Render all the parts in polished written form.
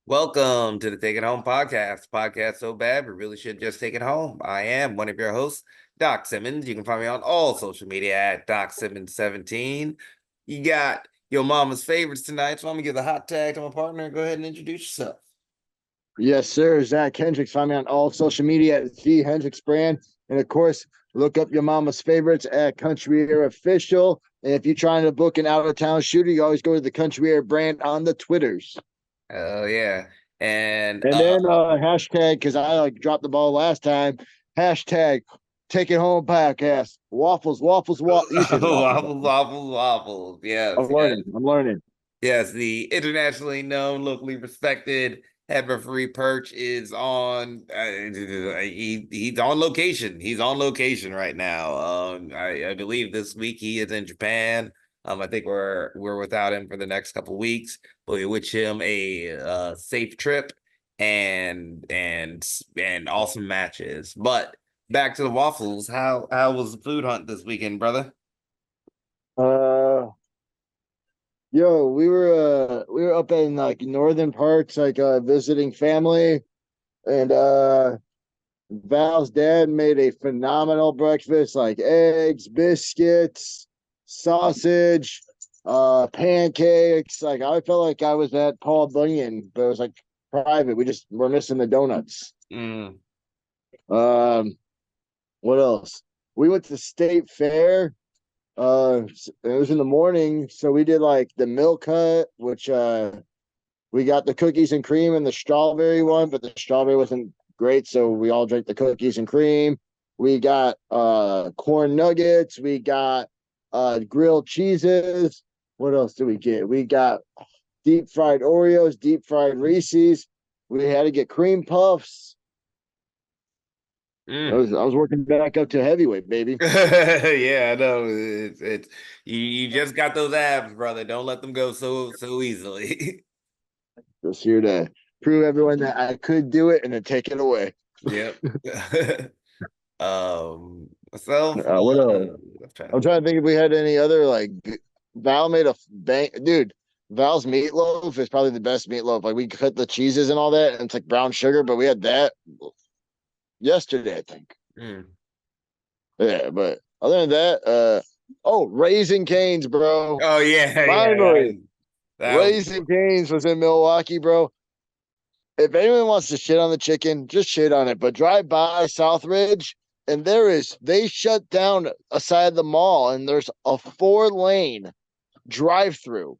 Welcome to the Take It Home podcast so bad we really should just take it home. I am one of your hosts, Doc Simmons. You can find me on all social media at Doc Simmons 17. You got your mama's favorites tonight, so I'm gonna give the hot tag to my partner. Go ahead and introduce yourself. Yes, sir. Zach Hendricks. Find me on all social media at the Hendricks brand. And of course, look up your mama's favorites at Country Air Official. And if you're trying to book an out of town shooter, you always go to the Country Air brand on the Twitters. Oh yeah. And And then hashtag, because I dropped the ball last time, hashtag take it home podcast. Waffles. You said waffles. waffles. Yes, I'm yes. learning. I'm learning. Yes, the internationally known, locally respected head referee Perch is on. He's on location. He's on location right now. I believe this week he is in Japan. I think we're without him for the next couple of weeks, but we wish him a safe trip and awesome matches. But back to the waffles. How was the food hunt this weekend, brother? Uh, we were up in like northern parts, visiting family, and Val's dad made a phenomenal breakfast, like eggs, biscuits, sausage, pancakes. Like I felt like I was at Paul Bunyan, but it was like private. We're missing the donuts. Mm. What else? We went to State Fair. It was in the morning, so we did like the milk hut, which we got the cookies and cream and the strawberry one, but the strawberry wasn't great, so we all drank the cookies and cream. We got corn nuggets, we got grilled cheeses. What else do we get? We got deep fried Oreos, deep fried Reese's. We had to get cream puffs. I was working back up to heavyweight, baby. Yeah, I know. It's you just got those abs, brother. Don't let them go so easily. Just here to prove everyone that I could do it and then take it away. Yep. Myself, What else? I'm trying to think if we had any other like Val made a bang, dude. Val's meatloaf is probably the best meatloaf. Like we cut the cheeses and all that, and it's like brown sugar, but we had that yesterday, I think. Mm. Yeah, but other than that, Raising Canes, bro. Oh yeah, Finally, yeah. Raising Canes was in Milwaukee, bro. If anyone wants to shit on the chicken, just shit on it. But drive by Southridge, and they shut down a side of the mall, and there's a 4-lane drive-through,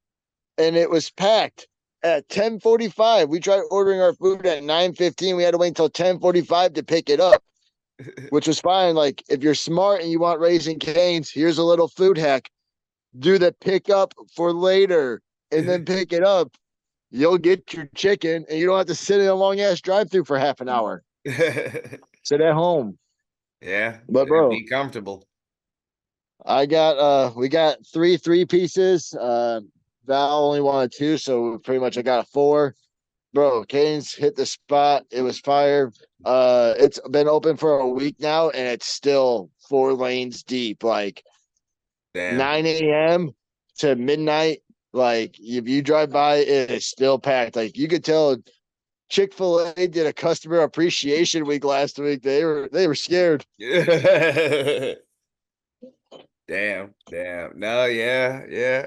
and it was packed at 10:45. We tried ordering our food at 9:15. We had to wait until 10:45 to pick it up, which was fine. Like if you're smart and you want Raising Canes, here's a little food hack: do the pickup for later, and then pick it up. You'll get your chicken and you don't have to sit in a long ass drive through for half an hour. Sit at home. Yeah, But bro, be comfortable. we got three pieces. Val only wanted 2, so pretty much I got a 4. Bro, Canes hit the spot. It was fire. It's been open for a week now and it's still 4 lanes deep. Like Damn. 9 a.m. to midnight. Like if you drive by, it is still packed. Like you could tell Chick-fil-A did a customer appreciation week last week. They were scared. Damn. No, yeah.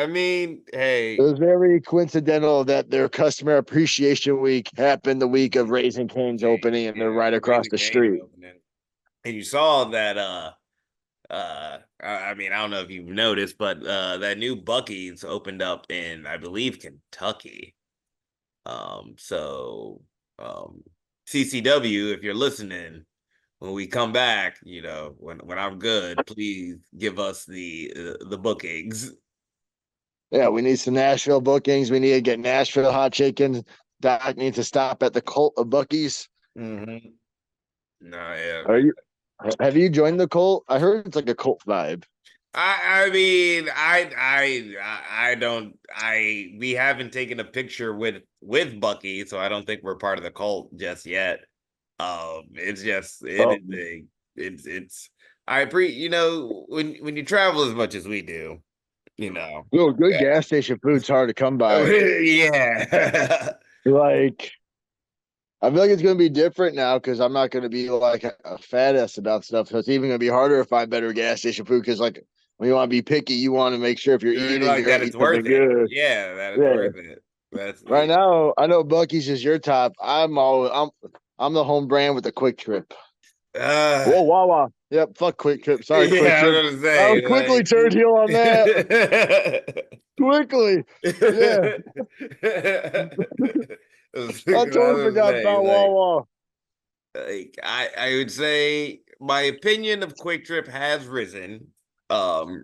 I mean, hey. It was very coincidental that their customer appreciation week happened the week of Raising Cane's opening, and they're right across the street. And you saw that I mean, I don't know if you've noticed, but that new Buc-ee's opened up in, I believe, Kentucky. So CCW, if you're listening, when we come back, when I'm good, please give us the bookings. Yeah, we need some Nashville bookings. We need to get Nashville hot chicken. Doc needs to stop at the Cult of Buc-ee's. Mm-hmm. No, yeah. Have you joined the cult? I heard it's like a cult vibe. I mean, I don't, we haven't taken a picture with Bucky, so I don't think we're part of the cult just yet. It's just it's when you travel as much as we do. Good gas station food's hard to come by. Yeah. Like, I feel like it's gonna be different now because I'm not gonna be like a fat ass about stuff. So it's even gonna be harder to find better gas station food because like when you want to be picky, you want to make sure if you're eating, Like you're that, gonna it's eat worth something it. good. Yeah, that it's Yeah. worth it. That's Right now, I know Bucky's is your top. I'm the home brand with the Quick Trip. uh, Whoa, Wawa. Yep, fuck Quick Trip. Sorry, Quick yeah, I was Trip. gonna I was quickly say turned heel on that. Quickly. Yeah. I was I totally gonna forgot say, about Wawa. I would say my opinion of Quick Trip has risen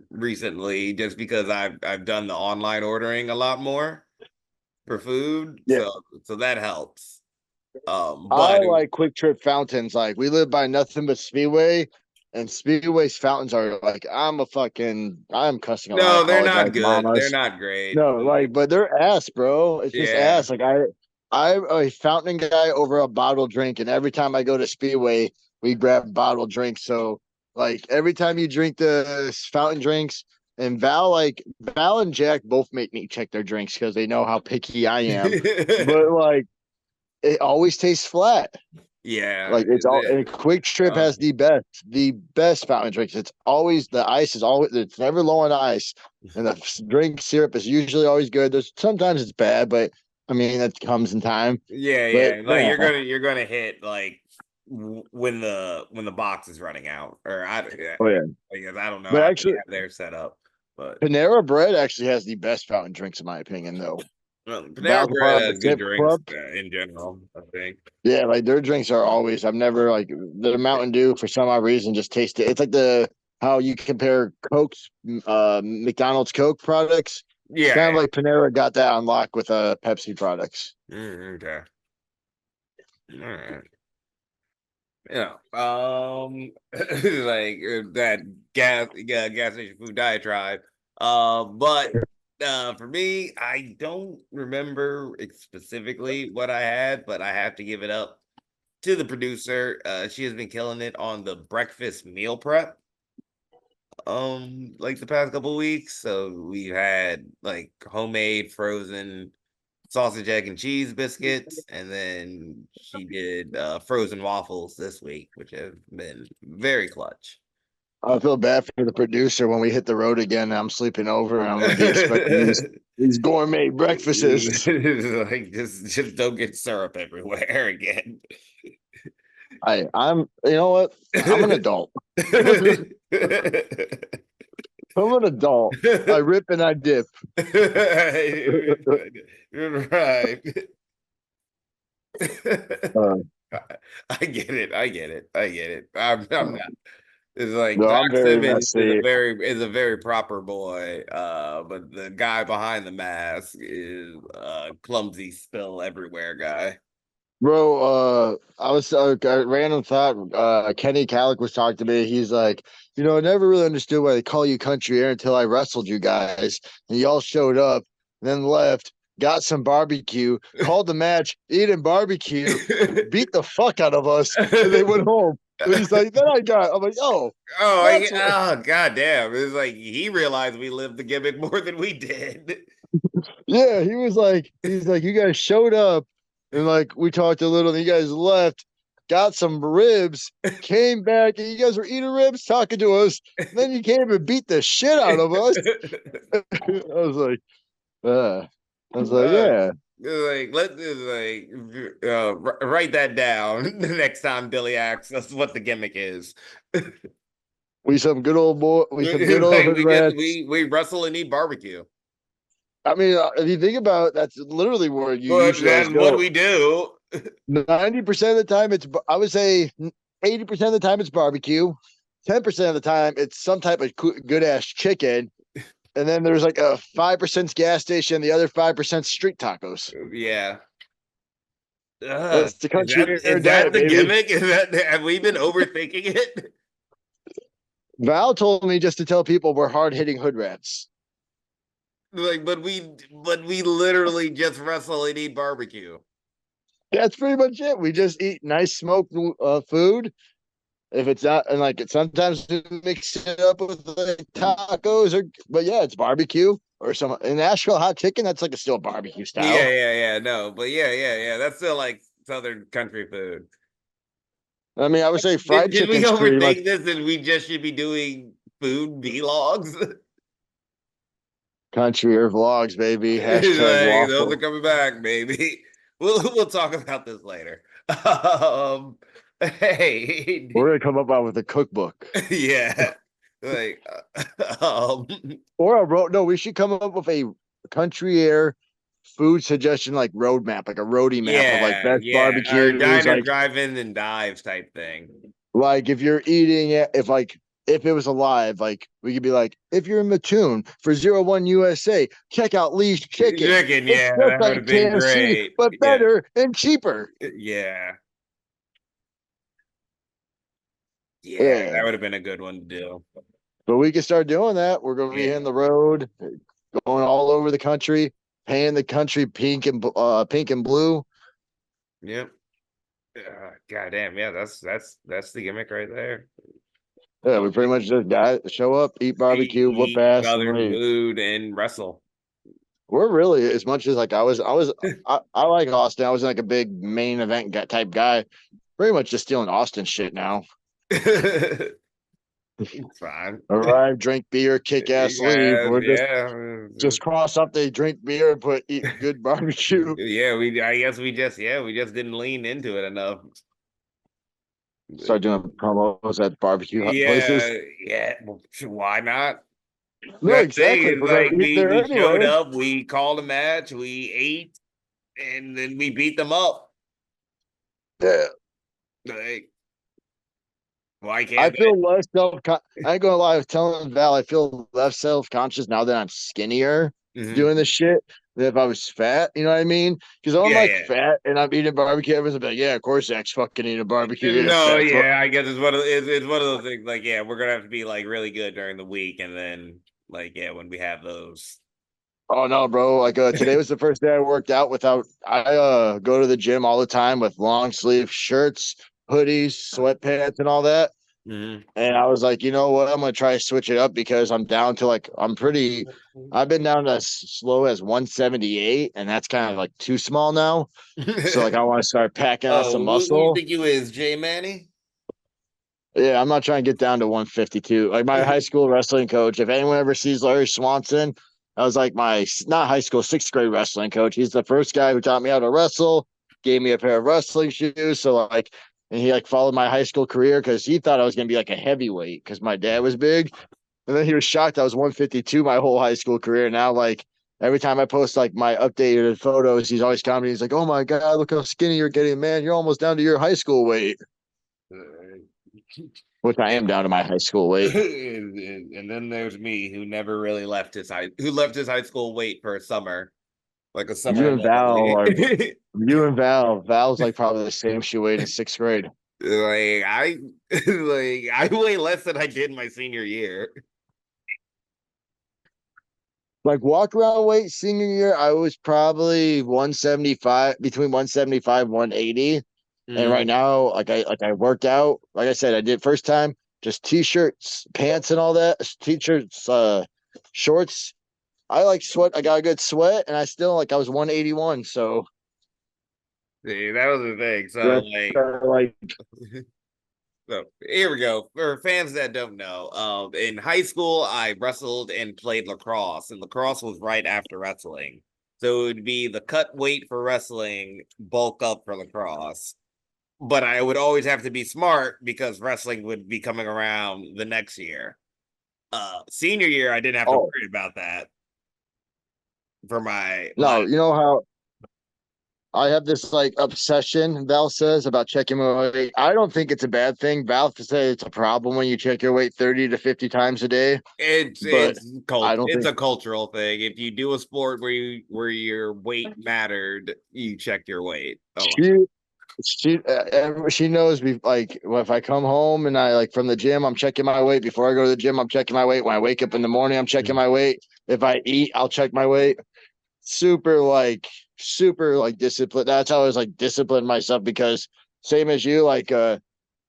recently just because I've done the online ordering a lot more for food. Yeah. So that helps. I But like Quick Trip fountains. Like we live by nothing but Speedway, and Speedway's fountains are like I'm cussing a lot. I no, they're apologize, not good. They're mamas. not great. No, like, but they're ass, bro. It's just Yeah. ass. Like I'm a fountain guy over a bottled drink, and every time I go to Speedway, we grab bottled drinks. So like every time you drink the fountain drinks, and Val and Jack both make me check their drinks because they know how picky I am. But like it always tastes flat. Yeah. Like it's all and Quick Trip has the best fountain drinks. It's always the ice is always it's never low on ice, and the drink syrup is usually always good. There's sometimes it's bad, but I mean that comes in time. Yeah, But yeah. Like yeah, you're gonna hit like when the box is running out, or yeah, oh yeah. I guess I don't know But how they actually, have their set up, but Panera Bread actually has the best fountain drinks in my opinion, though. well, Val's Panera a part Bread of the has good Tip drinks Club. in general, I think. Yeah, like their drinks are always. I've never like their Mountain Dew for some odd reason just taste it. It's like the how you compare Coke's McDonald's Coke products. It's Yeah, kind of like Panera got that on lock with Pepsi products. yeah. Okay. All right. Yeah. Like that gas station food diatribe. But for me, I don't remember specifically what I had, but I have to give it up to the producer. She has been killing it on the breakfast meal prep. Like the past couple weeks. So we've had like homemade frozen sausage, egg, and cheese biscuits, and then she did frozen waffles this week, which have been very clutch. I feel bad for the producer when we hit the road again. I'm sleeping over and I'm gonna be expecting Like these gourmet breakfasts. just don't get syrup everywhere again. I'm you know what? I'm an adult. I'm an adult. I rip and I dip. You're right. Uh, I get it. I get it. I get it. I'm not. It's like no, Doc I'm very Simmons messy. is a very proper boy. But the guy behind the mask is clumsy spill everywhere guy. Bro, I was a random thought. Kenny Calic was talking to me. He's like, I never really understood why they call you country air until I wrestled you guys, and y'all showed up, then left, got some barbecue, called the match, eating barbecue, beat the fuck out of us, and they went home. And he's like, then I'm like, oh, that's what. Oh god damn. It's like he realized we lived the gimmick more than we did. Yeah, he's like, you guys showed up and like we talked a little, and you guys left, got some ribs, came back, and you guys were eating ribs, talking to us. And then you came and beat the shit out of us. I was like, uh, uh, yeah. like write that down the next time Billy asks us what the gimmick is. We some good old Like hood rats. we wrestle and eat barbecue. I mean, if you think about it, that's literally where you But usually always then what do go. we do? 90% of the time, I would say 80% of the time it's barbecue. 10% of the time it's some type of good ass chicken. And then there's like a 5% gas station, the other 5% street tacos. Yeah. That's the Is country air that diet, the baby. gimmick? Is that have we been overthinking it? Val told me just to tell people we're hard hitting hood rats. Like, but we literally just wrestle and eat barbecue. That's pretty much it. We just eat nice smoked food. If it's not, and like sometimes we mix it up with like tacos, but yeah, it's barbecue or some in Nashville hot chicken. That's like a still barbecue Yeah, style. yeah, yeah. No, but yeah. That's still like Southern country food. I mean, I would say Did fried did we chicken's pretty much overthink this and we just should be doing food vlogs? country or vlogs, baby. Hashtag Like those are waffle. coming back, baby. We'll talk about this later. Um, We're hey, gonna come up with a cookbook. yeah, like, um, Or a road. No, we should come up with a country air food suggestion like roadmap, like a roadie map of like best yeah, or barbecues. diner drive-in and dives type thing. Like if you're eating it, if it was alive, like we could be like, if you're in Mattoon for 01 USA, check out Lee's Chicken. Chicken, It's yeah, just that would like have been KFC, great. but Yeah, better and cheaper. yeah, yeah, Yeah. that would have been a good one to do. But we can start doing that. We're gonna be Yeah, in the road, going all over the country, painting the country pink and blue. yep. God damn, yeah, that's the gimmick right there. Yeah, we pretty much just got show up, eat barbecue, whoop Eat ass, and Southern leave. food and wrestle. We're really as much as like I like Austin. I was like a big main event type guy. Pretty much just stealing Austin shit now. It's fine. Arrive, drink beer, kick ass, leave. We're just Yeah. cross up. They drink beer and put eat good barbecue. Yeah, I guess we just didn't lean into it enough. Start doing promos at barbecue places. Yeah. Well, why not? No, That thing exactly. is We're like gonna eat there we showed anyway. up, we called a match, we ate, and then we beat them up. Yeah. Like, why I can't feel less self. I ain't gonna lie. I was telling Val, I feel less self conscious now that I'm skinnier they? Mhm. doing this shit than if I was fat. You know what I mean? Because I'm Yeah, like yeah. fat and I'm eating barbecue. Everyone's like, yeah, of course, X fucking eating barbecue. Yeah, No, fat fuck. yeah, I guess it's one of those things. Like, yeah, we're gonna have to be like really good during the week, and then like, yeah, when we have those. Oh no, bro! Like today was the first day I worked out without. I go to the gym all the time with long sleeve shirts, hoodies, sweatpants, and all that. Mhm. And I was like, you know what? I'm gonna try to switch it up because I'm down to like I'm pretty. I've been down to as slow as 178, and that's kind of like too small now. So like I want to start packing on some Oh, who you muscle. think you is, Jay Manny? Yeah, I'm not trying to get down to 152. Like my high school wrestling coach, if anyone ever sees Larry Swanson, that was like my not high school, sixth grade wrestling coach. He's the first guy who taught me how to wrestle, gave me a pair of wrestling shoes. So like, and he like followed my high school career because he thought I was gonna be like a heavyweight because my dad was big. And then he was shocked I was 152 my whole high school career. Now like every time I post like my updated photos, he's always commenting. He's like, "Oh my god, look how skinny you're getting, man! You're almost down to your high school weight." Which I am down to my high school weight. And then there's me who never really left his high school weight for a summer, like a You summer and Val anomaly. are you and Val's like probably the same she weighed in sixth grade. Like I weigh less than I did my senior year. Like walk around weight senior year, I was probably 175 between 175 180. And right Mm. now, I worked out. Like I said, I did first time just t-shirts, pants, and all that. T-shirts, shorts. I like sweat. I got a good sweat, and I still like I was 181. So See, that was the thing. So that's like so here we go. For fans that don't know, in high school, I wrestled and played lacrosse, and lacrosse was right after wrestling. So it would be the cut weight for wrestling, bulk up for lacrosse. But I would always have to be smart because wrestling would be coming around the next year. Senior year, I didn't have to oh worry about that for my no, last. you know how I have this like obsession, Val says, about checking my weight. I don't think it's a bad thing. Val says it's a problem when you check your weight 30 to 50 times a day, but I don't It's think a cultural thing. If you do a sport where your weight mattered, you check your weight. Oh, she she knows me like if I come home and I like from the gym, I'm checking my weight. Before I go to the gym, I'm checking my weight. When I wake up in the morning, I'm checking my weight. If I eat, I'll check my weight. Super super like disciplined. That's how I was like disciplined myself because same as you, like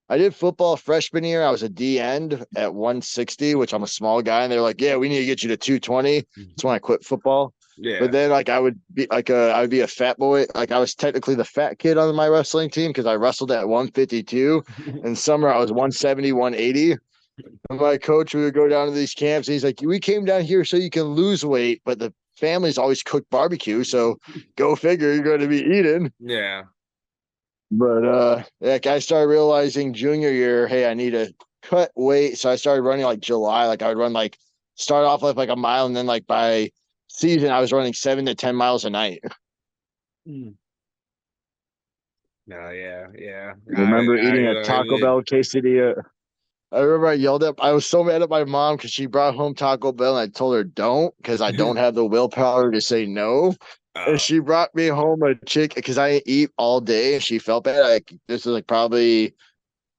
I did football freshman year. I was a D end at 160, which I'm a small guy, and they're like, "Yeah, we need to get you to 220." That's when I quit football. But Yeah. then like I would be a fat boy. Like I was technically the fat kid on my wrestling team because I wrestled at 152. In summer I was 170, 180. And my coach, we would go down to these camps, and he's like, "We came down here so you can lose weight, but the families always cook barbecue, so go figure you're going to be eating." Yeah. But like I started realizing junior year, hey, I need to cut weight. So I started running like July. Like I would run like start off with like a mile, and then like by season I was running 7 to 10 miles a night. Mm. No, yeah, yeah. I remember eating a I Taco would. Bell quesadilla. I remember I yelled at I was so mad at my mom because she brought home Taco Bell, and I told her don't because I don't have the willpower to say no. And Oh. she brought me home a chick because I eat all day, and she felt bad. Like this is like probably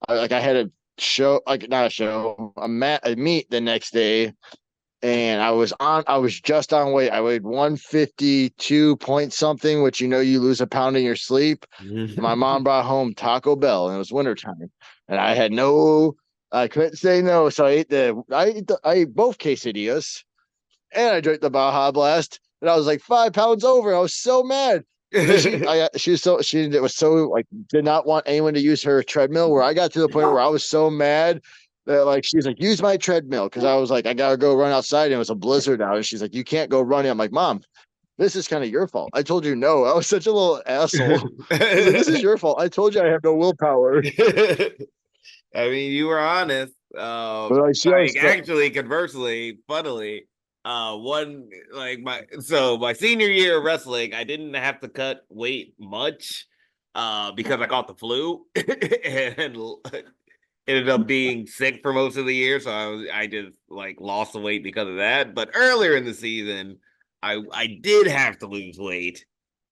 like I had a show, like not a show, a meet the next day, and I was just on weight. I weighed 152 point something, which you lose a pound in your sleep. And my mom brought home Taco Bell, and it was wintertime, and I couldn't say no, so I ate both quesadillas, and I drank the Baja Blast, and I was like 5 pounds over. I was so mad. And then she was so like did not want anyone to use her treadmill. Where I got to the point where I was so mad that like she's like use my treadmill because I was like I gotta go run outside and it was a blizzard out and she's like you can't go running. I'm like mom, this is kind of your fault. I told you no. I was such a little asshole. I was like this is your fault. I told you I have no willpower. I mean, you were honest. But like she always Like actually, conversely, funnily, one like my senior year of wrestling, I didn't have to cut weight much, because I caught the flu and ended up being sick for most of the year. So I just like lost the weight because of that. But earlier in the season, I did have to lose weight,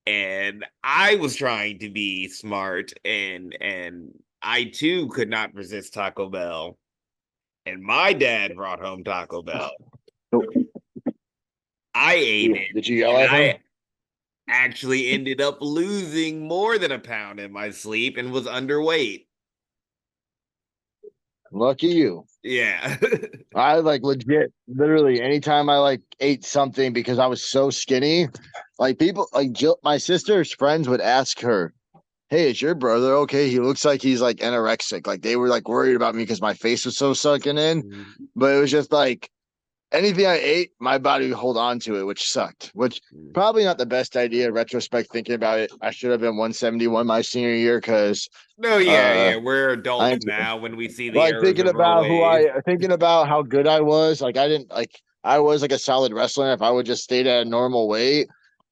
and I was trying to be smart, and I too could not resist Taco Bell, and my dad brought home Taco Bell. I ate it, did you yell and at I him? actually ended up losing more than a pound in my sleep and was underweight. Lucky you. Yeah. I like legit, literally, anytime I like ate something because I was so skinny, like people, like Jill, my sister's friends would ask her, "Hey, is your brother okay? He looks like he's like anorexic." Like they were like worried about me because my face was so sunken in, but it was just like anything I ate, my body would hold on to it, which sucked. Which probably not the best idea. In retrospect, thinking about it, I should have been 171 my senior year because No, yeah, uh yeah. We're I adults now when we see the like errors of our ways. thinking about how good I was. Like I didn't like I was like a solid wrestler if I would just stayed at a normal weight.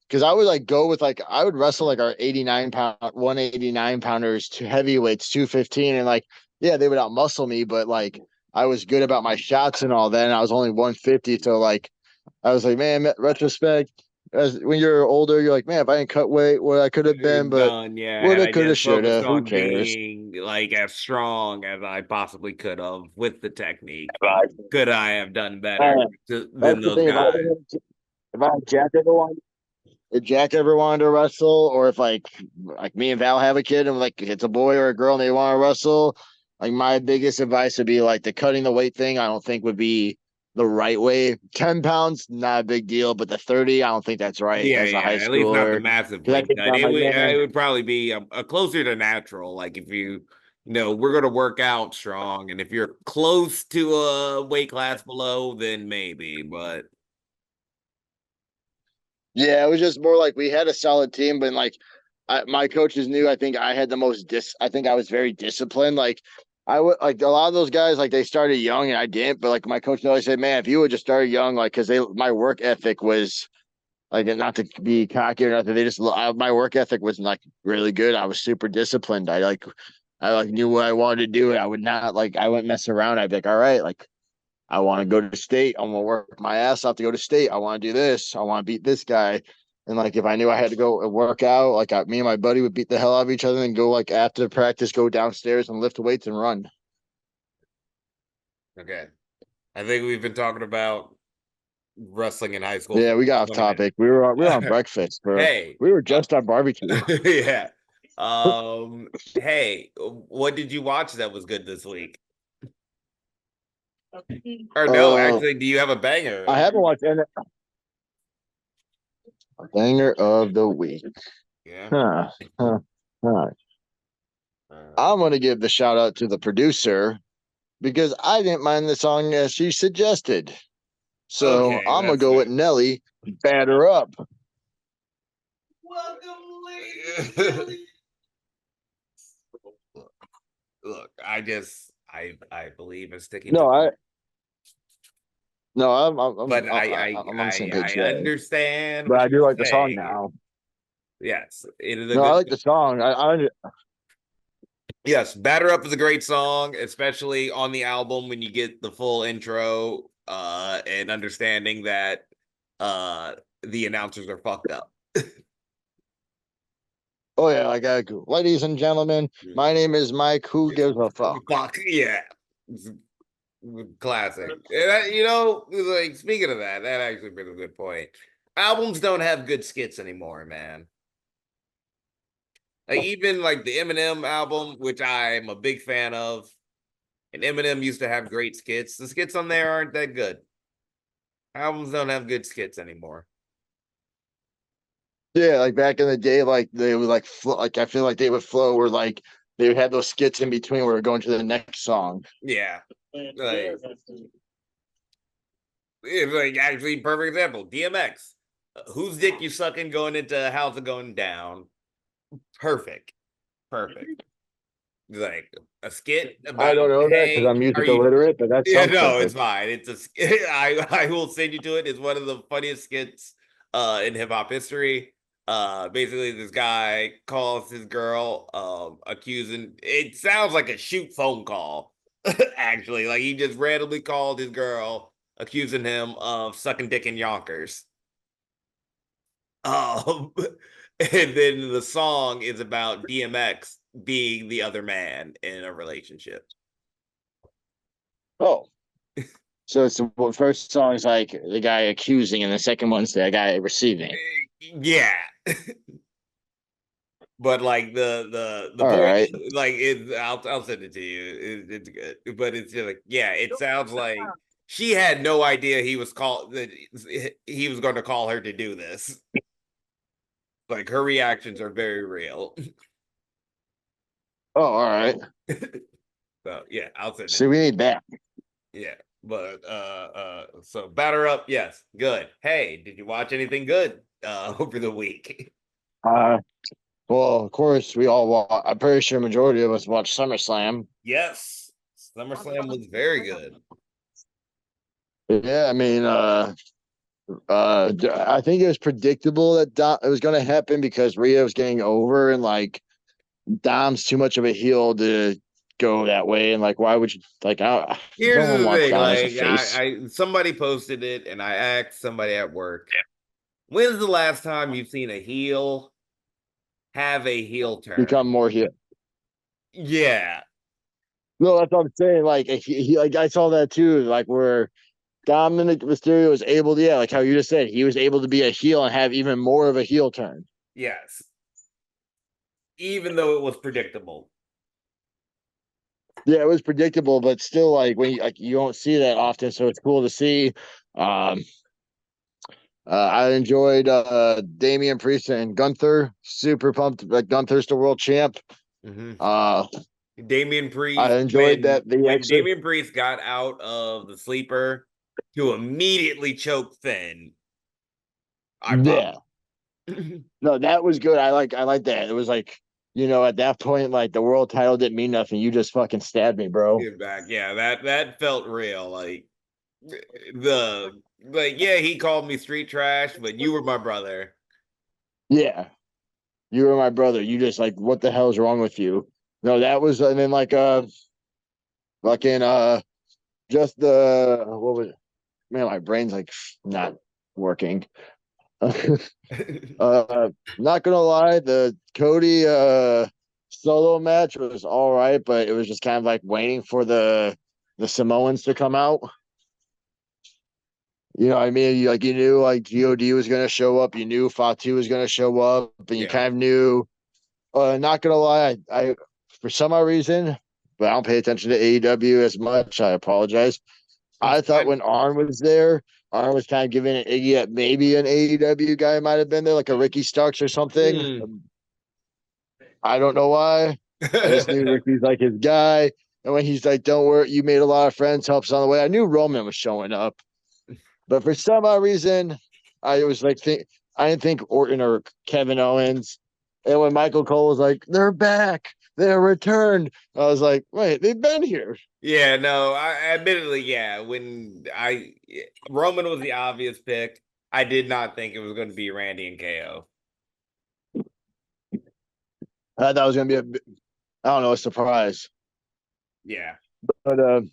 Because I would like go with like I would wrestle like our 89 pound 189 pounders to heavyweights 215 and like yeah they would outmuscle me but like I was good about my shots and all that and I was only 150 so like I was like man retrospect as when you're older you're like man if I didn't cut weight what I could have been but Done, yeah. Had woulda I coulda just focused shoulda who on cares. being like as strong as I possibly could have with the technique, Right. could I have done better Uh, than that's the those thing guys? if I had Jack ever wanted if Jack ever wanted to wrestle, or if like me and Val have a kid and like it's a boy or a girl and they want to wrestle, like my biggest advice would be like the cutting the weight thing. I don't think would be the right way. 10 pounds, not a big deal, but the 30, I don't think that's right Yeah, as a high yeah. At least not the schooler. massive Because I weight think cut. I'm like, It man, would probably be a closer to natural. Like if we're going to work out strong, and if you're close to a weight class below, then maybe. But yeah, it was just more like we had a solid team, but like my coaches knew. I think I had the most dis. I think I was very disciplined. Like I would like a lot of those guys. Like they started young and I didn't. But like my coach always said, man, if you would just started young, like because they my work ethic was like not to be cocky or nothing. My work ethic was like really good. I was super disciplined. I like knew what I wanted to do. I would not like I wouldn't mess around. I'd be like, all right, like I want to go to state. I want to work my ass off to go to state. I want to do this. I want to beat this guy. And like if I knew I had to go and work out, me and my buddy would beat the hell out of each other and go like after the practice, go downstairs and lift weights and run. okay, I think we've been talking about wrestling in high school Yeah, for we got off 20 minutes. topic. We were on breakfast, bro. Hey, We were just on barbecue. yeah. Hey, what did you watch that was good this week? Or no, Uh, actually, do you have a banger? I haven't watched any banger of the week. Yeah. Huh, huh, huh. Uh, I'm gonna give the shout out to the producer because I didn't mind the song as she suggested. So okay, I'm gonna that's go with fair. Nelly, Batter Up. Welcome, ladies. Look, I believe in sticking to No, the, I no, but I'm on the same page I there. understand But what I you're do like the song saying. now. Yes, it is a No, I good. like the song. Yes, Batter Up is a great song, especially on the album when you get the full intro and understanding that uh the announcers are fucked up. Oh yeah, I gotta go. Ladies and gentlemen, my name is Mike. Who gives a fuck? Fuck yeah. It's classic. And like speaking of that, that actually brings a good point. Albums don't have good skits anymore, man. Like even like the Eminem album, which I'm a big fan of, and Eminem used to have great skits. The skits on there aren't that good. Albums don't have good skits anymore. Yeah, like back in the day, like they would like like I feel like they would flow where like they would have those skits in between where we're going to the next song. Yeah. Like it's like actually perfect example. DMX. Whose dick you sucking going into how's it going down? Perfect. Perfect. Like a skit I about don't know that because hey, I'm are music you illiterate, but that yeah, sounds no, it's perfect. fine. It's a I will send you to it. It's one of the funniest skits in hip hop history. Basically this guy calls his girl accusing it sounds like a shoot phone call. Actually, like he just randomly called his girl accusing him of sucking dick in Yonkers. Um and then the song is about DMX being the other man in a relationship. Oh, so it's the first song is like the guy accusing, and the second one's the guy receiving. Yeah. But like the All voice, right. like I'll send it to you. It's good, but it's just like yeah, it sounds like she had no idea he was called that he was going to call her to do this. Like her reactions are very real. Oh, all right. So yeah, I'll send it. See, we need that. Yeah, but so batter up. Yes, good. Hey, did you watch anything good over the week? Uh, well, of course, we all watch. I'm pretty sure majority of us watch SummerSlam. Yes, SummerSlam was very good. Yeah, I mean, I think it was predictable that it was going to happen because Rhea was getting over, and like Dom's too much of a heel to go that way. And like, why would you like? No Here's one the wants thing, Dom as a like face. I somebody posted it and I asked somebody at work, when's the last time you've seen a heel have a heel Become turn? more heel. Yeah. No, that's what I'm saying. Like, like I saw that too. Like where Dominic Mysterio was able to, yeah, like how you just said, he was able to be a heel and have even more of a heel turn. Yes. Even though it was predictable. Yeah, it was predictable, but still, like when you don't see that often, so it's cool to see. Um, I enjoyed Damian Priest and Gunther. Super pumped. Like Gunther's the world champ. Mhm. Uh, Damian I Priest, enjoyed that they when actually, Damian Priest got out of the sleeper to immediately choke Finn, I yeah, popped. no, that was good. I like that. It was like, at that point, like the world title didn't mean nothing. You just fucking stabbed me, bro. Get back. Yeah, that felt real. Yeah, he called me street trash, but you were my brother. Yeah, you were my brother. You just like, what the hell is wrong with you? No, that was, and then like, fucking, just the, what was it? Man, my brain's like not working. Not gonna lie, the Cody solo match was all right, but it was just kind of like waiting for the Samoans to come out. You know what I mean? You knew like God was gonna show up, you knew Fatu was gonna show up, and you Yeah. kind of knew Not gonna lie, I for some odd reason, but I don't pay attention to AEW as much. I apologize. It's I thought fine. when Arn was there, Arn was kind of giving an Iggy that maybe an AEW guy might have been there, like a Ricky Starks or something. Mm. I don't know why. I just knew Ricky's like his guy. And when he's like, "Don't worry, you made a lot of friends, helps on the way." I knew Roman was showing up, but for some odd reason, I was like, I didn't think Orton or Kevin Owens. And when Michael Cole was like, "They're back, they're returned," I was like, "Wait, they've been here." Yeah, no, I admittedly, yeah. When Roman was the obvious pick, I did not think it was going to be Randy and KO. I thought it was gonna be I don't know, a surprise. Yeah. But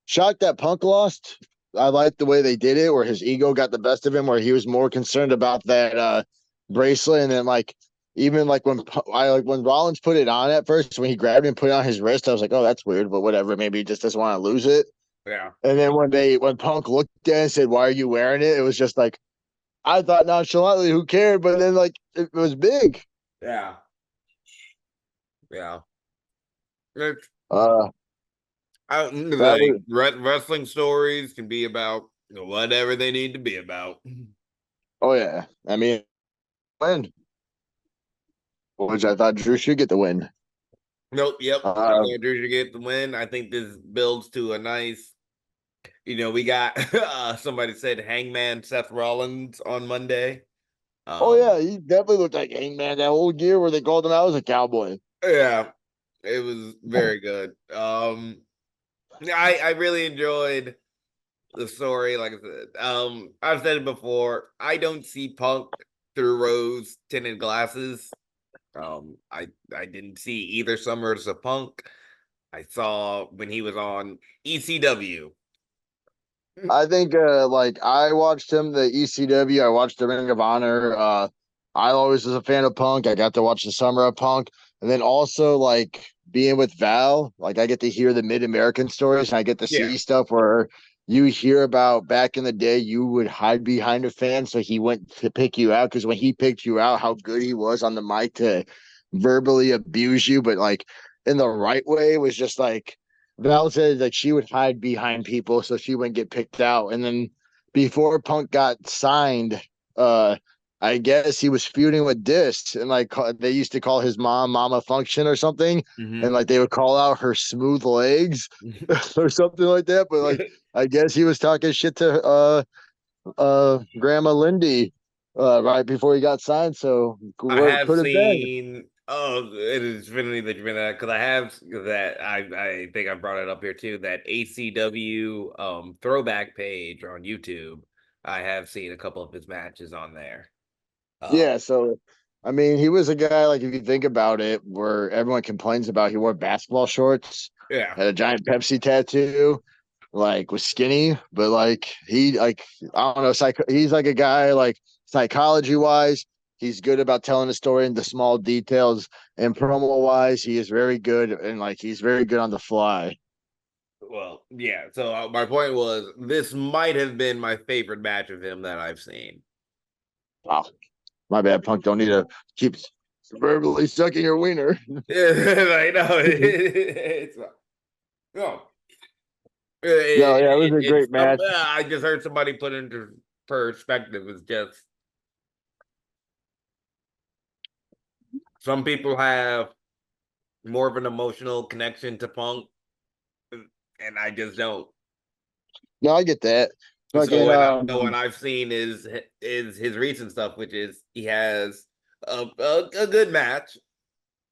shocked that Punk lost. I liked the way they did it, where his ego got the best of him, where he was more concerned about that bracelet, and then like even like when Rollins put it on at first, when he grabbed it and put it on his wrist, I was like, oh, that's weird, but whatever. Maybe he just doesn't want to lose it. Yeah. And then when Punk looked at it and said, "Why are you wearing it?" It was just like I thought nonchalantly, who cared? But then like it was big. Yeah. Yeah. Uh, that Like was wrestling stories can be about whatever they need to be about. oh yeah. I mean, win, which I thought Drew should get the win. Nope. Yep. I Uh, thought Drew should get the win. I think this builds to a nice. We got somebody said Hangman Seth Rollins on Monday. Oh Um, yeah, he definitely looked like Hangman. That old gear where they called him out as a cowboy. yeah, it was very good. I really enjoyed the story. Like I said, I've said it before. I don't see Punk through rose tinted glasses. I didn't see either Summers of Punk. I saw when he was on ECW. I think like I watched him the ECW. I watched the Ring of Honor. I always was a fan of Punk. I got to watch the Summer of Punk, and then also like being with Val. Like I get to hear the Mid American stories, and I get to Yeah. see stuff where you hear about back in the day. You would hide behind a fan, so he went to pick you out because when he picked you out, how good he was on the mic to verbally abuse you, but like in the right way was just like Val said like she would hide behind people so she wouldn't get picked out. And then before Punk got signed, uh, I guess he was feuding with Dis, and like they used to call his mom Mama Function or something, and Mm-hmm. like they would call out her smooth legs or something like that. But like I guess he was talking shit to Grandma Lindy right before he got signed. So I what have could have been? seen. Oh, it is funny that you bring that because I have that. I think I brought it up here too. That ACW throwback page on YouTube. I have seen a couple of his matches on there. Um, Yeah, so I mean, he was a guy like if you think about it, where everyone complains about he wore basketball shorts, yeah, had a giant Pepsi tattoo, like was skinny, but like he like I don't know, he's like a guy like psychology wise, he's good about telling the story in the small details, and promo wise, he is very good and like he's very good on the fly. well, yeah. So my point was, this might have been my favorite match of him that I've seen. Wow, my bad, Punk. Don't need to keep verbally sucking your wiener. I know it's no. No, yeah, it was a It's great match. I just heard somebody put into perspective. It's just some people have more of an emotional connection to Punk, and I just don't. No, I get that. So Fucking when I've seen is his recent stuff, which is he has a good match,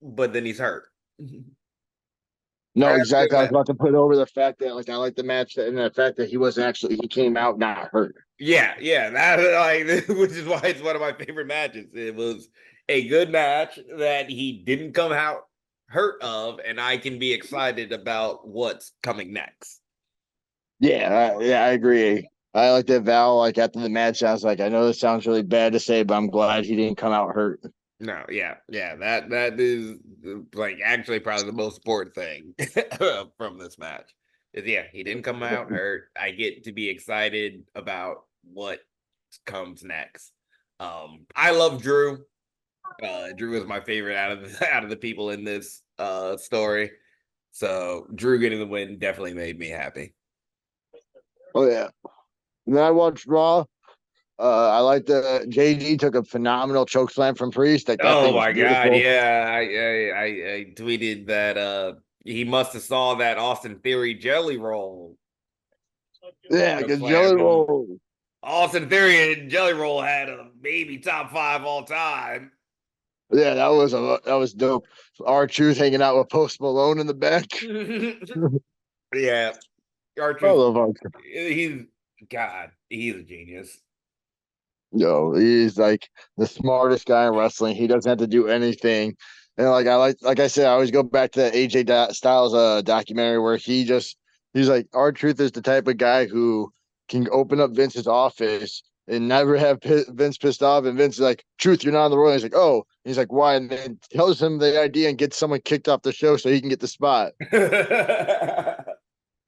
but then he's hurt. I no, have a good exactly. I was match. about to put over the fact that like I like the match and the fact that he wasn't actually he came out not hurt. Yeah, yeah, that like which is why it's one of my favorite matches. It was a good match that he didn't come out hurt of, and I can be excited about what's coming next. Yeah, I agree. I like that Val like after the match. I was like, I know this sounds really bad to say, but I'm glad he didn't come out hurt. No, yeah, yeah, that is like actually probably the most important thing from this match. Is yeah, he didn't come out hurt. I get to be excited about what comes next. I love Drew. Drew was my favorite out of the people in this story. So Drew getting the win definitely made me happy. Oh yeah. And then I watched Raw. I like the JD took a phenomenal choke slam from Priest. Like that Oh thing was my god, beautiful. yeah. I tweeted that he must have saw that Austin Theory jelly roll. Yeah, Choke good slam jelly 'cause roll. Austin Theory and Jelly Roll had a maybe top five all time. Yeah, that was dope. R Truth hanging out with Post Malone in the back. Yeah, I Archer's love R Truth. he's God, he's a genius. Yo, he's like the smartest guy in wrestling. He doesn't have to do anything. And like I said, I always go back to the Styles documentary where he's like R Truth is the type of guy who can open up Vince's office and never have Vince pissed off. And Vince is like, Truth, you're not on the road. He's like, oh. He's like, why? And then tells him the idea and gets someone kicked off the show so he can get the spot.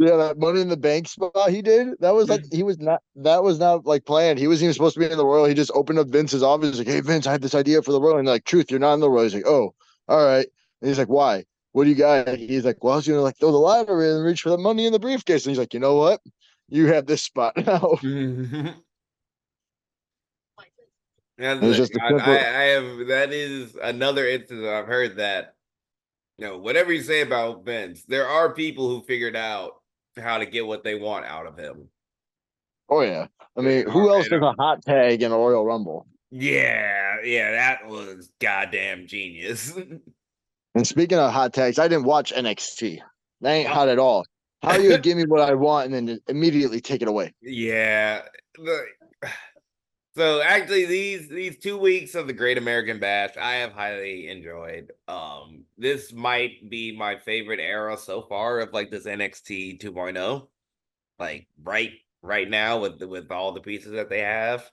Yeah, that Money in the Bank spot he did. That was not like planned. He wasn't even supposed to be in the Royal. He just opened up Vince's office. He's like, hey Vince, I have this idea for the Royal. And they're like, Truth, you're not in the Royal. He's like, oh, all right. And he's like, why? What do you got? He's like, well, I was gonna like throw the ladder in and reach for the money in the briefcase. And he's like, you know what? You have this spot now. That's And the it's thing. just a I simple. I have that is another instance I've heard that whatever you say about Vince, there are people who figured out how to get what they want out of him. Oh yeah. I And mean, who else does a hot tag in a Royal Rumble? yeah, yeah, that was goddamn genius. And speaking of hot tags, I didn't watch NXT. That ain't Well, hot at all. How you give me what I want and then immediately take it away? yeah. So actually these 2 weeks of the Great American Bash I have highly enjoyed. This might be my favorite era so far of like this NXT 2.0. Like right now with all the pieces that they have.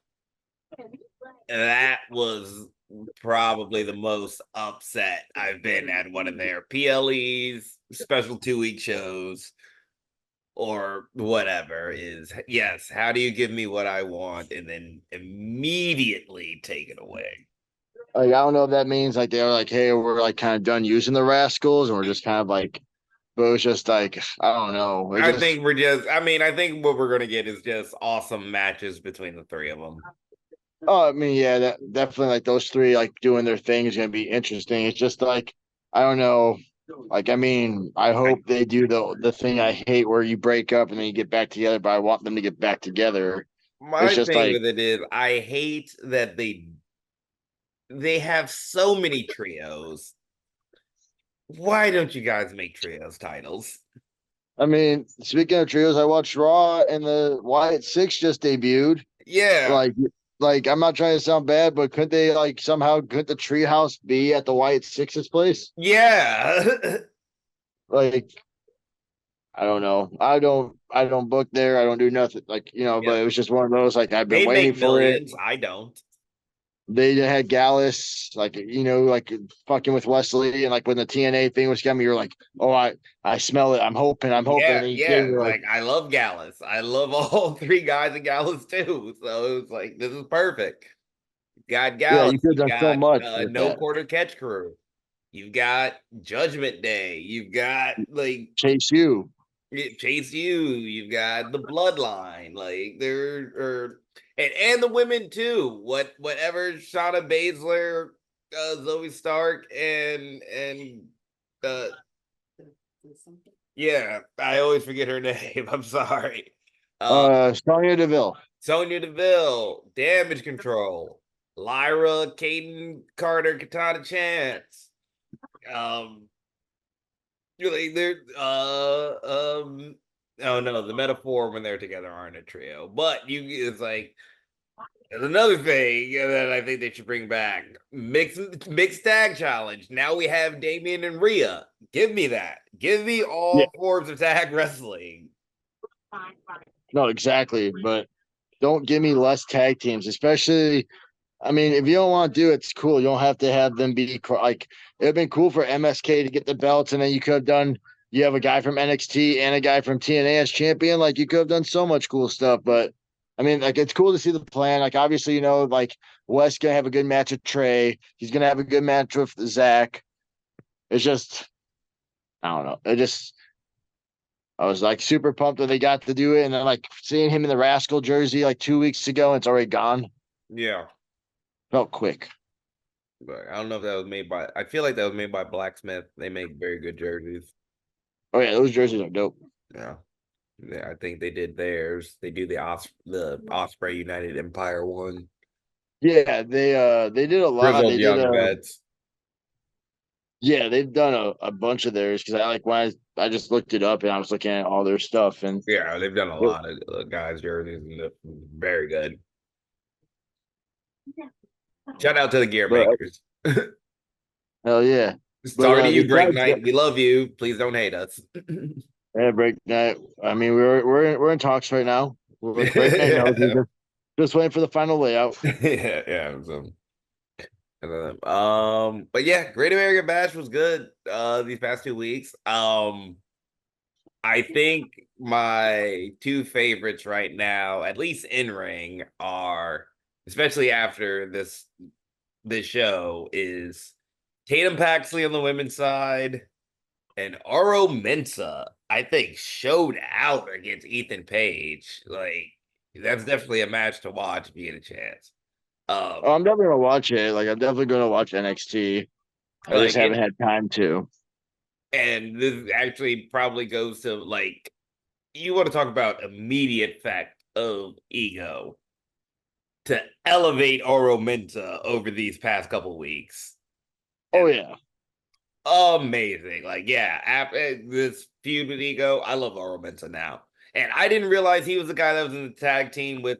That was probably the most upset I've been at one of their PLEs, special 2 week shows, or whatever. Is yes, how do you give me what I want and then immediately take it away? Like I don't know if that means like they were like, hey, we're like kind of done using the rascals, and we're just kind of like, but it was just like I don't know. It I just think we're just, I mean, I think what we're going to get is just awesome matches between the three of them. oh, I mean, yeah, that definitely like those three like doing their thing is gonna be interesting. It's just like I don't know. Like I mean, I I, hope they do the thing I hate where you break up and then you get back together, but I want them to get back together. It's my just thing like with it is, I hate that they have so many trios. Why don't you guys make trios titles? I mean, speaking of trios, I watched Raw and the Wyatt Six just debuted. Yeah, Like I'm not trying to sound bad, but couldn't they like somehow couldn't the treehouse be at the Wyatt Six's place? yeah. Like I don't know. I don't book there. I don't do nothing. Like, Yep. but it was just one of those like I've been They waiting make for it. millions. I don't. They had Gallus, like like fucking with Wesley, and like when the TNA thing was coming, you're like, oh, I smell it. I'm hoping. Yeah, And then you get yeah. you're like, Like I love Gallus. I love all three guys in Gallus too. So it was like this is perfect. You've got yeah, Gallus. you could You've have done so got much with no that. quarter catch crew. You've got Judgment Day. You've got like Chase you. Chase U. You've got the Bloodline. Like there are and the women too. Whatever Shauna Baszler, Zoe Stark, and uh yeah, I always forget her name. I'm sorry. Uh Sonya Deville. Sonya Deville, Damage Control, Lyra, Caden Carter, Katana Chance. Um Really, they're oh no, the metaphor when they're together aren't a trio. But you it's like there's another thing that I think they should bring back. Mixed tag challenge. Now we have Damien and Rhea. Give me that. Give me Yeah, all forms of tag wrestling. no, exactly. But don't give me less tag teams, especially. I mean, if you don't want to do it, it's cool. You don't have to have them be like. It'd been cool for MSK to get the belts, and then you could have done. You have a guy from NXT and a guy from TNA as champion. Like you could have done so much cool stuff, but I mean, like it's cool to see the plan. Like obviously, like Wes gonna have a good match with Trey. He's gonna have a good match with Zach. It's just I don't know. I was like super pumped that they got to do it, and then like seeing him in the Rascal jersey like 2 weeks ago, and it's already gone. Yeah. Felt quick. But I don't know if that was made by. I feel like that was made by Blacksmith. They make very good jerseys. Oh yeah, those jerseys are dope. Yeah. Yeah, I think they did theirs. They do the Osprey United Empire one. Yeah, they did a lot. Grizzled They did young vets. yeah, they've done a bunch of theirs because I like when I just looked it up and I was looking at all their stuff and Yeah, they've done a it, lot of guys' jerseys and they're very good. Shout out to the gear but makers. hell yeah. But Sorry to you, Break besides that, Night. We love you. Please don't hate us. yeah, break night. I mean, we're in talks right now with break night. No, Yeah, just waiting for the final layout. yeah. But yeah, Great American Bash was good these past 2 weeks. I think my two favorites right now, at least in ring, are especially after this show is Tatum Paxley on the women's side and Oro Mensa. I think showed out against Ethan Page. Like that's definitely a match to watch if you get a chance. Oh, I'm definitely gonna watch it. Like I'm definitely gonna watch NXT. I just Like haven't it, had time to. and this actually probably goes to like you want to talk about immediate effect of ego to elevate Oro Mensa over these past couple weeks. Oh And yeah. amazing. Like, yeah, after this feud with Ego, I love Oro Mensa now. And I didn't realize he was the guy that was in the tag team with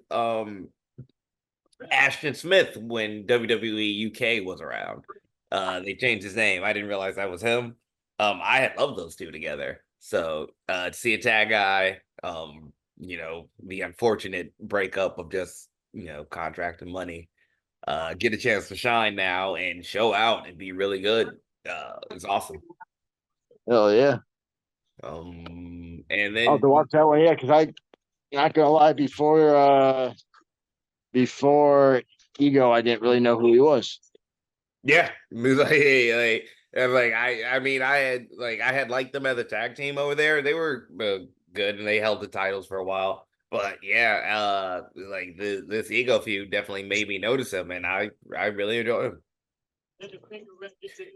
Ashton Smith when WWE UK was around. They changed his name. I didn't realize that was him. I had loved those two together. So to see a tag guy, the unfortunate breakup of just contract and money, get a chance to shine now and show out and be really good. It's awesome. Hell yeah. And I'll have then to watch that one. Yeah, because I not gonna lie, before Ego, I didn't really know who he was. yeah, it was like, hey, and like I mean, I had liked them as a tag team over there. They were good and they held the titles for a while. But yeah, like this Ego feud definitely made me notice him, and I really enjoy him.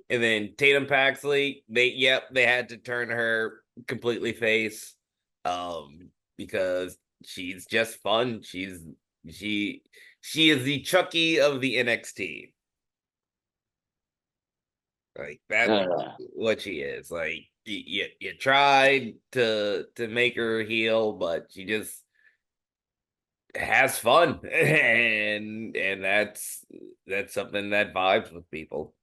And then Tatum Paxley, they had to turn her completely face, because she's just fun. She she is the Chucky of the NXT. Like that's Yeah. what she is. Like you tried to make her heel, but she just has fun, and that's something that vibes with people.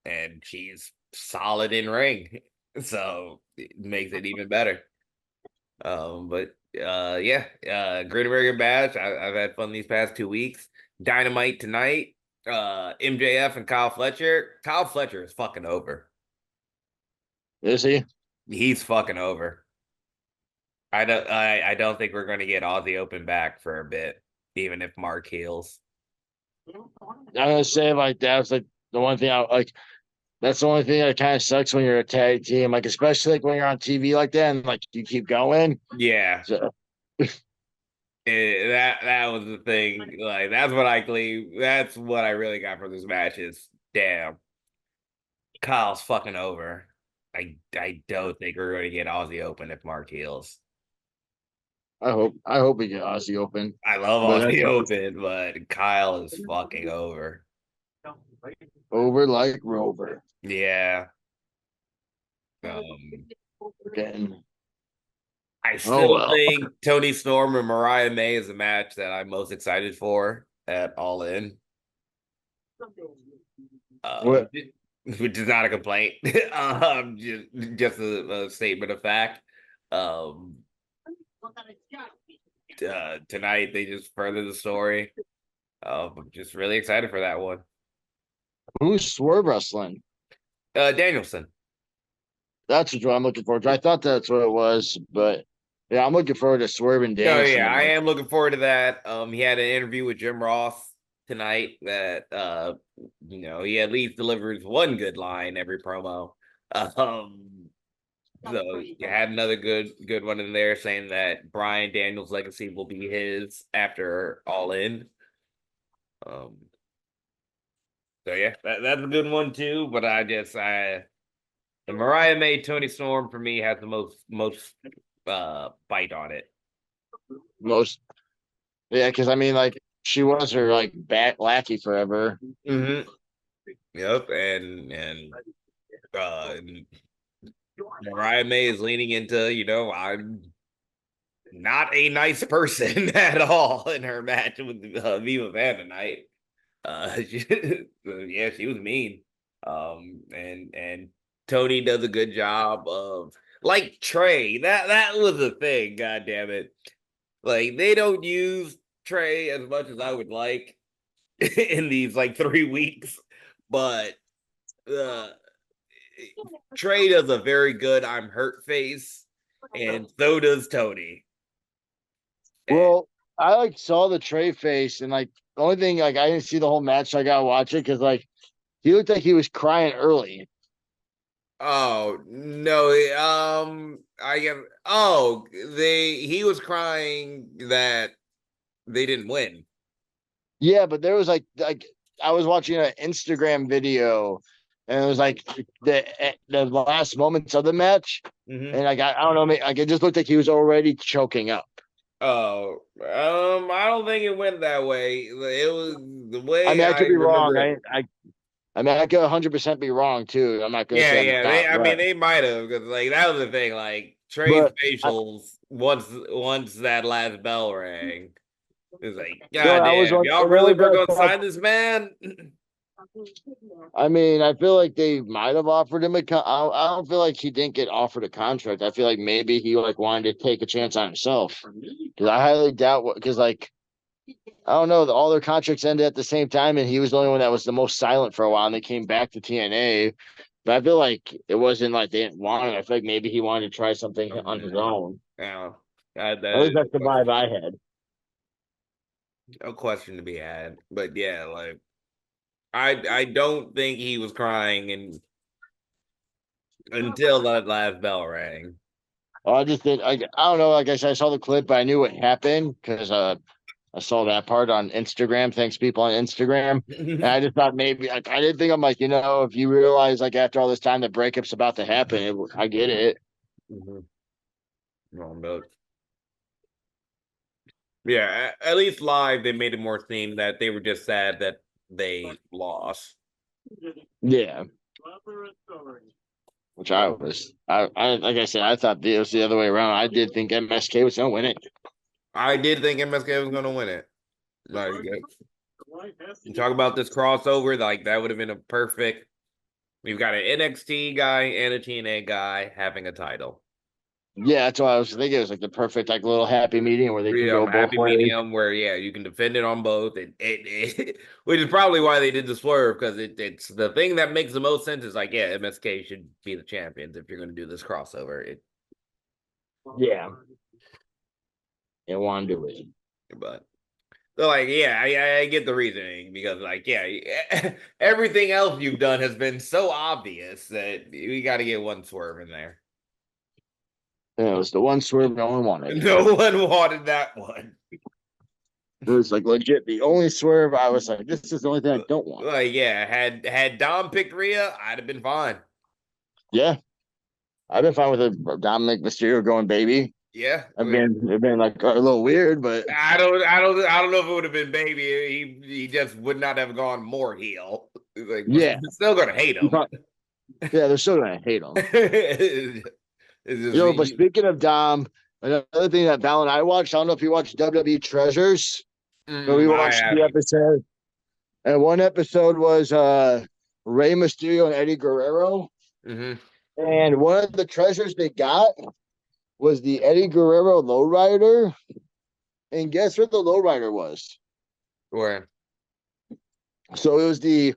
And she's solid in ring, so it makes it even better. But yeah, Great American Bash. I've had fun these past 2 weeks. Dynamite tonight. MJF and Kyle Fletcher. Kyle Fletcher is fucking over. Is he? He's fucking over. I don't think we're going to get Aussie Open back for a bit, even if Mark heals. I'm gonna say like that's like the one thing I like. That's the only thing that kind of sucks when you're a tag team, like especially like when you're on TV like that and like you keep going. Yeah, So that was the thing. Like that's what I believe. That's what I really got from this match is damn, Kyle's fucking over. I don't think we're going to get Aussie Open if Mark heals. I hope we get Aussie Open, I love but Aussie that's Open, but Kyle is fucking over. over like Rover. Yeah. Um, Again. I Oh still well. think Tony Storm and Mariah May is the match that I'm most excited for at All In. Uh, What which is not a complaint. Just a statement of fact. Um, Tonight they just further the story. I'm just really excited for that one. who's Swerve Wrestling? Danielson. That's what I'm looking for. I thought that's what it was, but Yeah, I'm looking forward to Swerve and Oh Danielson yeah, I tonight. am looking forward to that. He had an interview with Jim Ross tonight that he at least delivers one good line every promo. Um, so you had another good one in there saying that Brian Daniels' legacy will be his after All In. Um, so yeah, that's a good one too. But the Mariah May Tony Storm for me has the most bite on it. Most, yeah, because I mean, like she was her like back lackey forever. Mm-hmm. Yep, and uh Mariah May is leaning into, I'm not a nice person at all in her match with Viva Van tonight. Yeah, she was mean. And Tony does a good job of like Trey. That was a thing. God damn it! Like they don't use Trey as much as I would like in these like 3 weeks, but uh Trey does a very good I'm hurt face, and so does Tony. Eh, Well, I like saw the Trey face, and like the only thing like I didn't see the whole match, so I gotta watch it because like he looked like he was crying early. Oh no, I get. Oh, he was crying that they didn't win. Yeah, but there was like I was watching an Instagram video, and it was like the last moments of the match, Hmm. and like I don't know, like it just looked like he was already choking up. Oh, I don't think it went that way. It was the I way mean, I I could be wrong. remember it. I mean, I could 100% be wrong too. I'm not gonna Yeah, say I'm yeah. not I right, mean, they might have because like that was the thing. Like Trey's but I, facials once that last bell rang, it was like, no, God I was damn, on, y'all and there really was were that gonna talk. sign this man? I mean, I feel like they might have offered him I don't feel like he didn't get offered a contract. I feel like maybe he like wanted to take a chance on himself. Because I highly doubt what. Because like I don't know, all their contracts ended at the same time, and he was the only one that was the most silent for a while, and they came back to TNA. But I feel like it wasn't like they didn't want it. I feel like maybe he wanted to try something on his own. Yeah, that At least is that's the vibe I had. a question to be had. But yeah, like I don't think he was crying until that last bell rang. I just did. I don't know. Like I said, I saw the clip, but I knew what happened because I saw that part on Instagram. Thanks, people on Instagram. And I just thought maybe like I didn't think I'm like if you realize like after all this time the breakup's about to happen, I get it. Mhm. No, but yeah, at least live they made it more seem that they were just sad that they lost. Yeah, which I So was. I like I said, I thought it was the other way around. I did think MSK was gonna win it. I did think MSK was gonna win it. Like you talk about this crossover, like that would have been a perfect. We've got an NXT guy and a TNA guy having a title. Yeah, that's why I was thinking. It was like the perfect like little happy medium where they can Yeah, go both happy ways. medium where you can defend it on both. Which is probably why they did the swerve because it's the thing that makes the most sense is like MSK should be the champions if you're going to do this crossover. Yeah, and want to do it. But so like I get the reasoning because like everything else you've done has been so obvious that we got to get one swerve in there. Yeah, it was the one swerve no one wanted. No one wanted that one. It was like legit the only swerve. I was like, this is the only thing I don't want. Like had Dom picked Rhea, I'd have been fine. Yeah, I've been fine with a Dominic Mysterio going baby. Yeah, I've been like a little weird, but I don't know if it would have been baby. He just would not have gone more heel. Like we're yeah, still gonna hate him. yeah, they're still gonna hate him. It's just But speaking of Dom, another thing that Val and I watched, I don't know if you watched WWE Treasures, but we I watched the haven't. episode, and one episode was Rey Mysterio and Eddie Guerrero, Hmm. and one of the treasures they got was the Eddie Guerrero lowrider, and guess what the lowrider was? Where? So it was the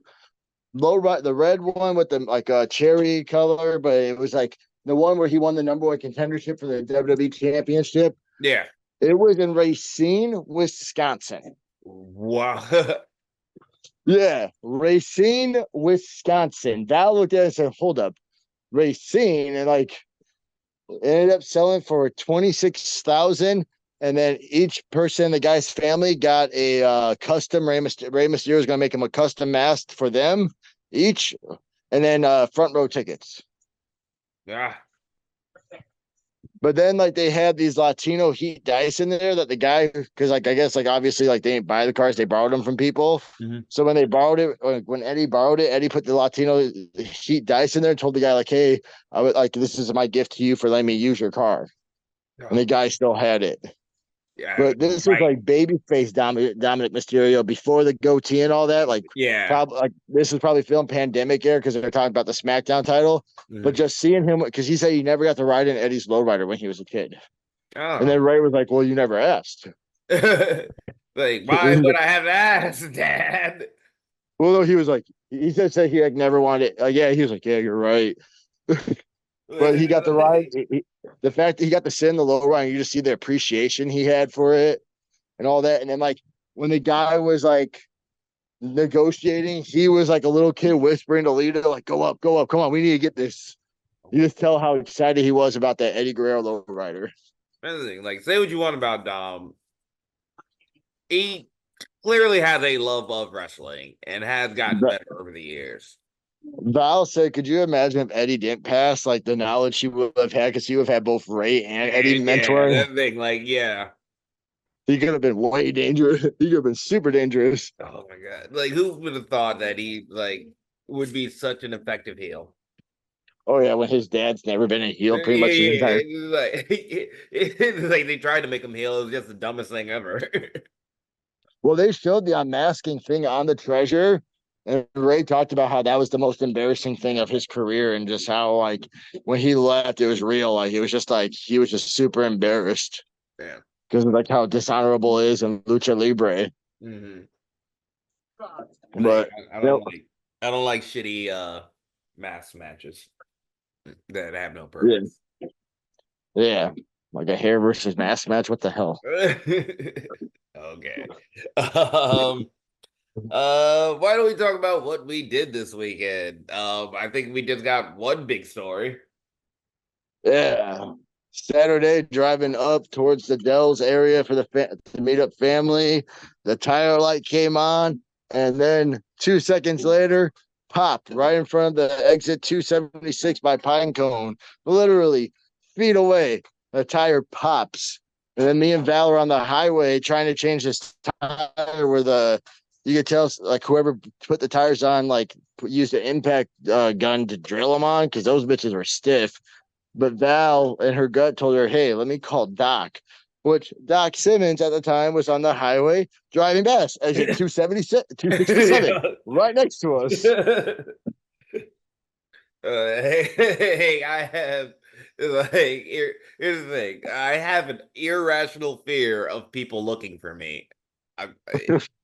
the red one with the like cherry color, but it was like the one where he won the number one contendership for the WWE Championship. Yeah. It was in Racine, Wisconsin. Wow. Yeah, Racine, Wisconsin. Val looked at it and said, "Hold up, Racine," and like ended up selling for 26,000. And then each person in the guy's family got a custom Rey Mysterio is going to make him a custom mask for them each, and then front row tickets. Yeah. But then like they had these Latino heat dice in there that the guy, because like I guess like obviously like they didn't buy the cars, they borrowed them from people. Mm-hmm. So when they borrowed it, when Eddie borrowed it, Eddie put the Latino heat dice in there and told the guy like, "Hey, I would like this is my gift to you for letting me use your car." And the guy still had it. Yeah. But this was Right. like babyface Dominic Mysterio before the goatee and all that. Like, Yeah. probably like this was probably film pandemic era because they're talking about the SmackDown title. But Mm-hmm. just seeing him, because he said he never got to ride in Eddie's lowrider when he was a kid. And Oh. then Ray was like, "Well, you never asked." Like, why would I have asked, Dad? Well, he was like, he said he like never wanted it. Yeah, he was like, "Yeah, you're right." But he got the ride. The fact that he got to sit in the low ride, you just see the appreciation he had for it and all that. And then like when the guy was like negotiating, he was like a little kid whispering to Lita, like, "Go up, go up, come on, we need to get this." You just tell how excited he was about that Eddie Guerrero low rider. That's the thing. Like, say what you want about Dom. He clearly has a love of wrestling and has gotten better over the years. Val said, "Could you imagine if Eddie didn't pass? Like the knowledge he would have had, because he would have had both Ray and Eddie And yeah, mentoring. that thing, like, yeah. He could have been way dangerous. He could have been super dangerous." Oh my god. Like, who would have thought that he like would be such an effective heel? Oh yeah, when his dad's never been a heel pretty much his entire. It's like it's like they tried to make him heel. It was just the dumbest thing ever. Well, they showed the unmasking thing on the treasure, and Ray talked about how that was the most embarrassing thing of his career, and just how like when he left, it was real. Like it was just like he was just super embarrassed Yeah. because of like how dishonorable it is in lucha libre. Mm-hmm. Like, But I you know, I don't like shitty mass matches that have no yeah, purpose. yeah, like a hair versus mask match. What the hell? Okay. Um why don't we talk about what we did this weekend? I think we just got one big story. Yeah. Saturday, driving up towards the Dells area for to meet up family. The tire light came on, and then 2 seconds later, pop right in front of the exit 276 by Pinecone, literally feet away. The tire pops, and then me and Val are on the highway trying to change this tire where you could tell like whoever put the tires on like used an impact gun to drill them on because those bitches were stiff. But Val in her gut told her, "Hey, let me call Doc," which Doc Simmons at the time was on the highway driving past exit 276, 267, right next to us. Hey, I have like here's the thing. I have an irrational fear of people looking for me.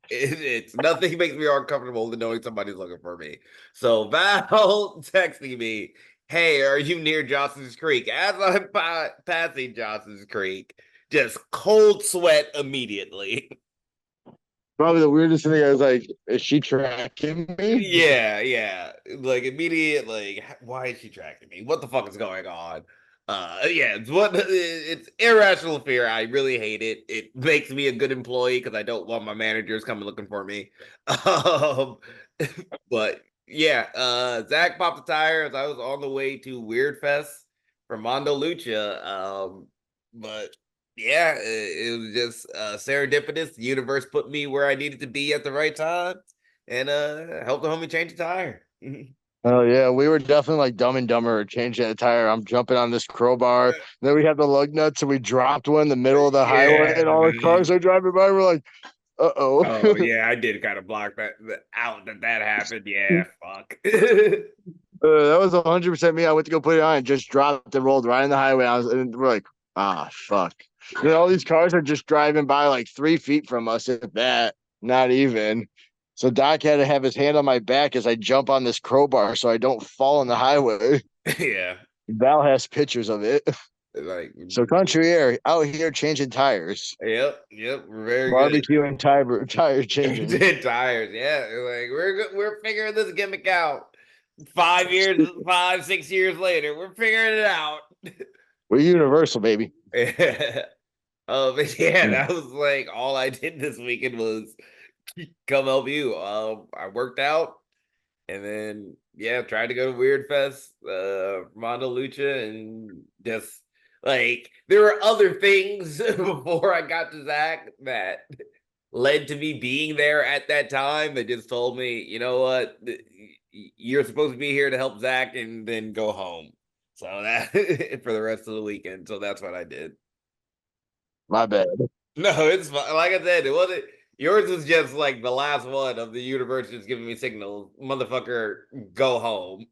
It's nothing makes me more uncomfortable than knowing somebody's looking for me. So Val texting me, "Hey, are you near Johnson's Creek?" As I'm passing Johnson's Creek, just cold sweat immediately. Probably the weirdest thing. I was like, "Is she tracking me?" Yeah, yeah. Like immediate, like, why is she tracking me? What the fuck is going on? Yeah, it's irrational fear. I really hate it. It makes me a good employee because I don't want my managers coming looking for me. Um, but yeah, Zach popped the tire as I was on the way to Weird Fest for Mondo Lucha. But yeah, it was just serendipitous. The universe put me where I needed to be at the right time and helped the homie change the tire. Oh yeah, we were definitely like Dumb and Dumber changing the tire. I'm jumping on this crowbar. Then we had the lug nuts, and we dropped one in the middle of the highway, Yeah, and all the cars are driving by. We're like, "Uh oh." oh yeah, I did kind of block that out that happened. Yeah, fuck. That was 100% me. I went to go put it on and just dropped and rolled right in the highway. And we're like, "Ah, fuck." You know, all these cars are just driving by like 3 feet from us, if that, not even. So Doc had to have his hand on my back as I jump on this crowbar so I don't fall in the highway. Yeah. Val has pictures of it. Like, So country air out here changing tires, yep, very good. barbecue and tire changing. Tires, yeah. Like we're figuring this gimmick out. 5 years, 5, 6 years later, we're figuring it out. We're universal, baby. But yeah, that was like all I did this weekend was come help you. I worked out and then yeah, tried to go to Weird Fest, Mondo Lucha, and just like there were other things before I got to Zach that led to me being there at that time. That just told me, you know what, you're supposed to be here to help Zach and then go home. So that for the rest of the weekend. So that's what I did. My bad. No, it's fine. Like I said, it wasn't. Yours was just like the last one of the universe just giving me signals. Motherfucker, go home.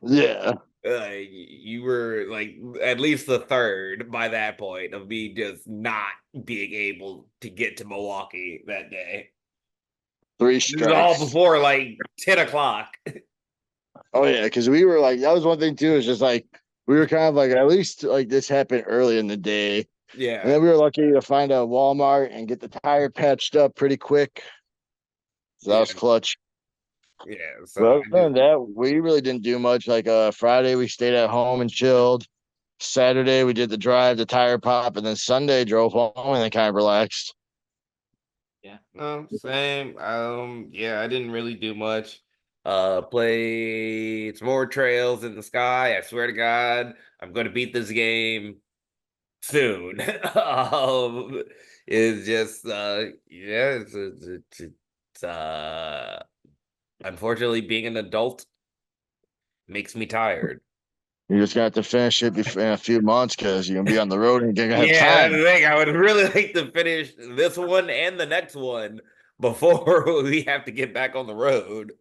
Yeah. You were like at least the third by that point of me just not being able to get to Milwaukee that day. Three This is all strikes. before like 10 o'clock. Oh yeah, because we were like that was one thing too. Is just like we were kind of like at least like this happened early in the day, and Yeah. then we were lucky to find a Walmart and get the tire patched up pretty quick. So that Yeah. was clutch. Yeah. So But I other just than that, we really didn't do much. Like Friday, we stayed at home and chilled. Saturday, we did the drive, the tire pop, and then Sunday drove home and then kind of relaxed. yeah. No, same. Yeah, I didn't really do much. Play some more Trails in the Sky. I swear to God, I'm gonna beat this game soon. It's just yeah, it's unfortunately being an adult makes me tired. You just got to finish it in a few months because you're gonna be on the road and you're gonna have Yeah, that's the time. thing. I would really like to finish this one and the next one before we have to get back on the road.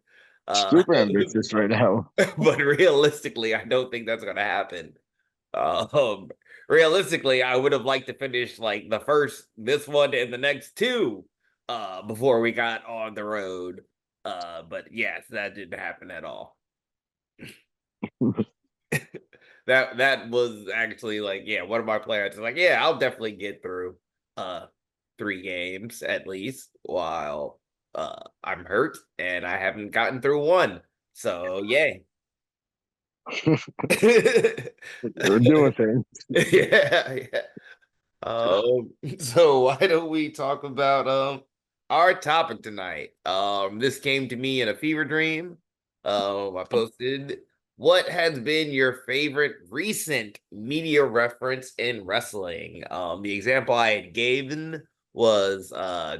Uh, Super ambitious right now. but realistically, I don't think that's gonna happen. Um, realistically, I would have liked to finish like the first this one and the next two before we got on the road. But yes, that didn't happen at all. That was actually like, yeah, one of my players is like, yeah, I'll definitely get through 3 games at least while I'm hurt and I haven't gotten through one. So yay. We're doing things. Yeah. So why don't we talk about our topic tonight? This came to me in a fever dream. I posted what has been your favorite recent media reference in wrestling? The example I had given was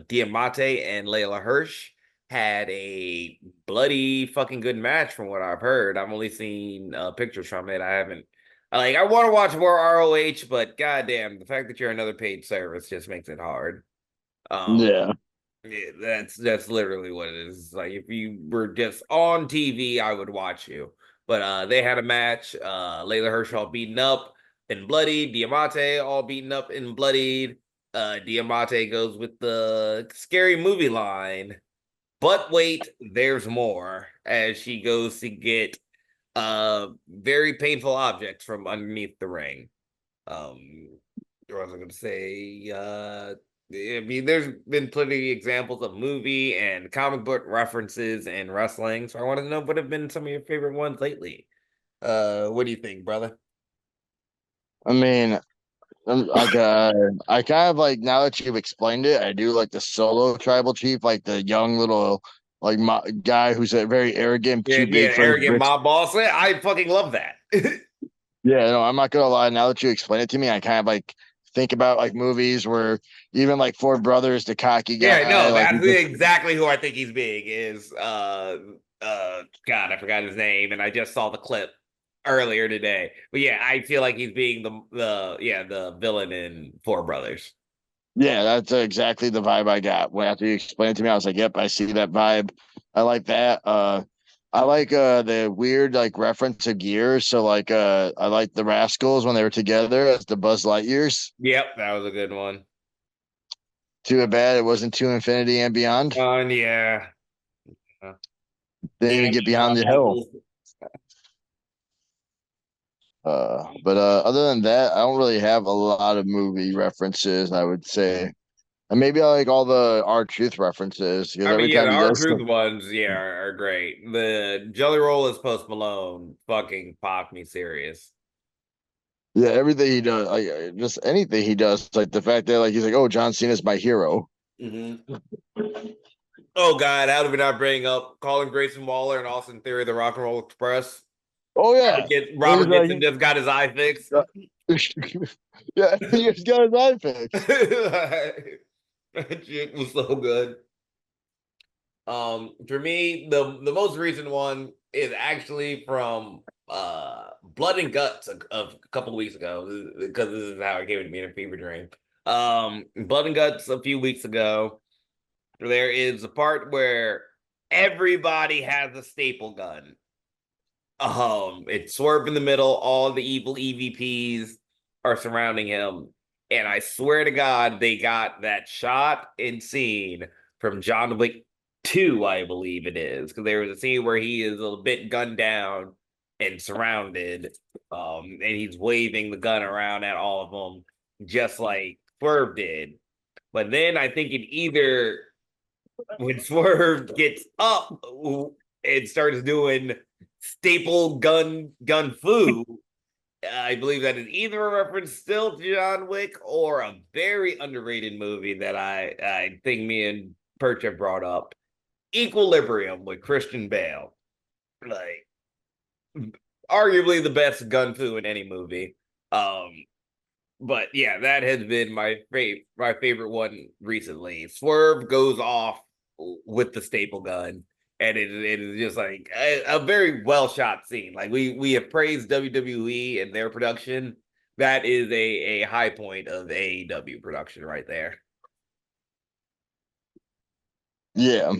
Diamante and Layla Hirsch had a bloody fucking good match from what I've heard. I've only seen pictures from it. I haven't like I want to watch more ROH, but goddamn, the fact that you're another paid service just makes it hard. Um, Yeah. yeah, that's literally what it is. Like if you were just on TV, I would watch you. But they had a match. Layla Hirsch all beaten up and bloodied. Diamante all beaten up and bloodied. Diamante goes with the scary movie line. But wait, there's more as she goes to get very painful objects from underneath the ring. What was I gonna say? I mean, there's been plenty of examples of movie and comic book references in wrestling. So I want to know what have been some of your favorite ones lately. What do you think, brother? I mean, like I kind of like now that you've explained it, I do like the solo tribal chief, like the young little like guy who's a very arrogant, Yeah, too yeah, big for his arrogant britches. mob boss. Yeah, I fucking love that. Yeah, no, I'm not gonna lie. Now that you explain it to me, I kind of like think about like movies where even like Four Brothers, the cocky Yeah, guy, no, like he that's just exactly who I think he's being is God, I forgot his name, and I just saw the clip earlier today. But yeah, I feel like he's being the villain in Four Brothers. yeah, that's exactly the vibe I got. When after you explained it to me, I was like, yep, I see that vibe. I like that. I like the weird like reference to gears. So like I like the Rascals when they were together as the Buzz Lightyears. Yep, that was a good one. Too bad it wasn't to infinity and beyond. And yeah. Didn't Yeah, even get meanwhile, beyond the hill. But other than that, I don't really have a lot of movie references, I would say. And maybe I like all the R Truth references because I mean, every yeah, the time he R does Truth ones, yeah, are great. The Jelly Roll is Post Malone fucking popped me serious. yeah, everything he does, just anything he does, like the fact that like he's like, oh, John Cena's my hero. Hmm. Oh God, how did we not bring up Colin Grayson Waller and Austin Theory, the Rock and Roll Express? Oh yeah, Robert he's like, Gibson just got his eye fixed. yeah, he just got his eye fixed. That shit was so good. For me, the most recent one is actually from Blood and Guts of a couple of weeks ago because this is how it came to me in a fever dream. Blood and Guts a few weeks ago. There is a part where everybody has a staple gun. It's Swerve in the middle. All the evil EVPs are surrounding him, and I swear to God, they got that shot and scene from John Wick 2, I believe it is, because there was a scene where he is a bit gunned down and surrounded, and he's waving the gun around at all of them, just like Swerve did. But then I think it either when Swerve gets up and starts doing staple gun foo, I believe that is either a reference still to John Wick or a very underrated movie that I think me and Perch have brought up. Equilibrium with Christian Bale. Like arguably the best gun fu in any movie. Um but yeah, that has been my favorite one recently. Swerve goes off with the staple gun, and it is just like a very well shot scene. Like we have praised WWE and their production. That is a high point of AEW production right there. Yeah,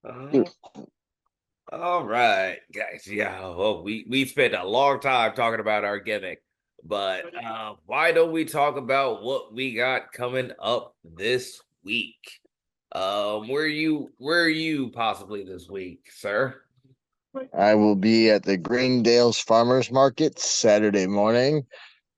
Uh, all right, guys. Yeah, well, we spent a long time talking about our gimmick, but why don't we talk about what we got coming up this week? Where are you possibly this week, sir? I will be at the Greendale's Farmers Market Saturday morning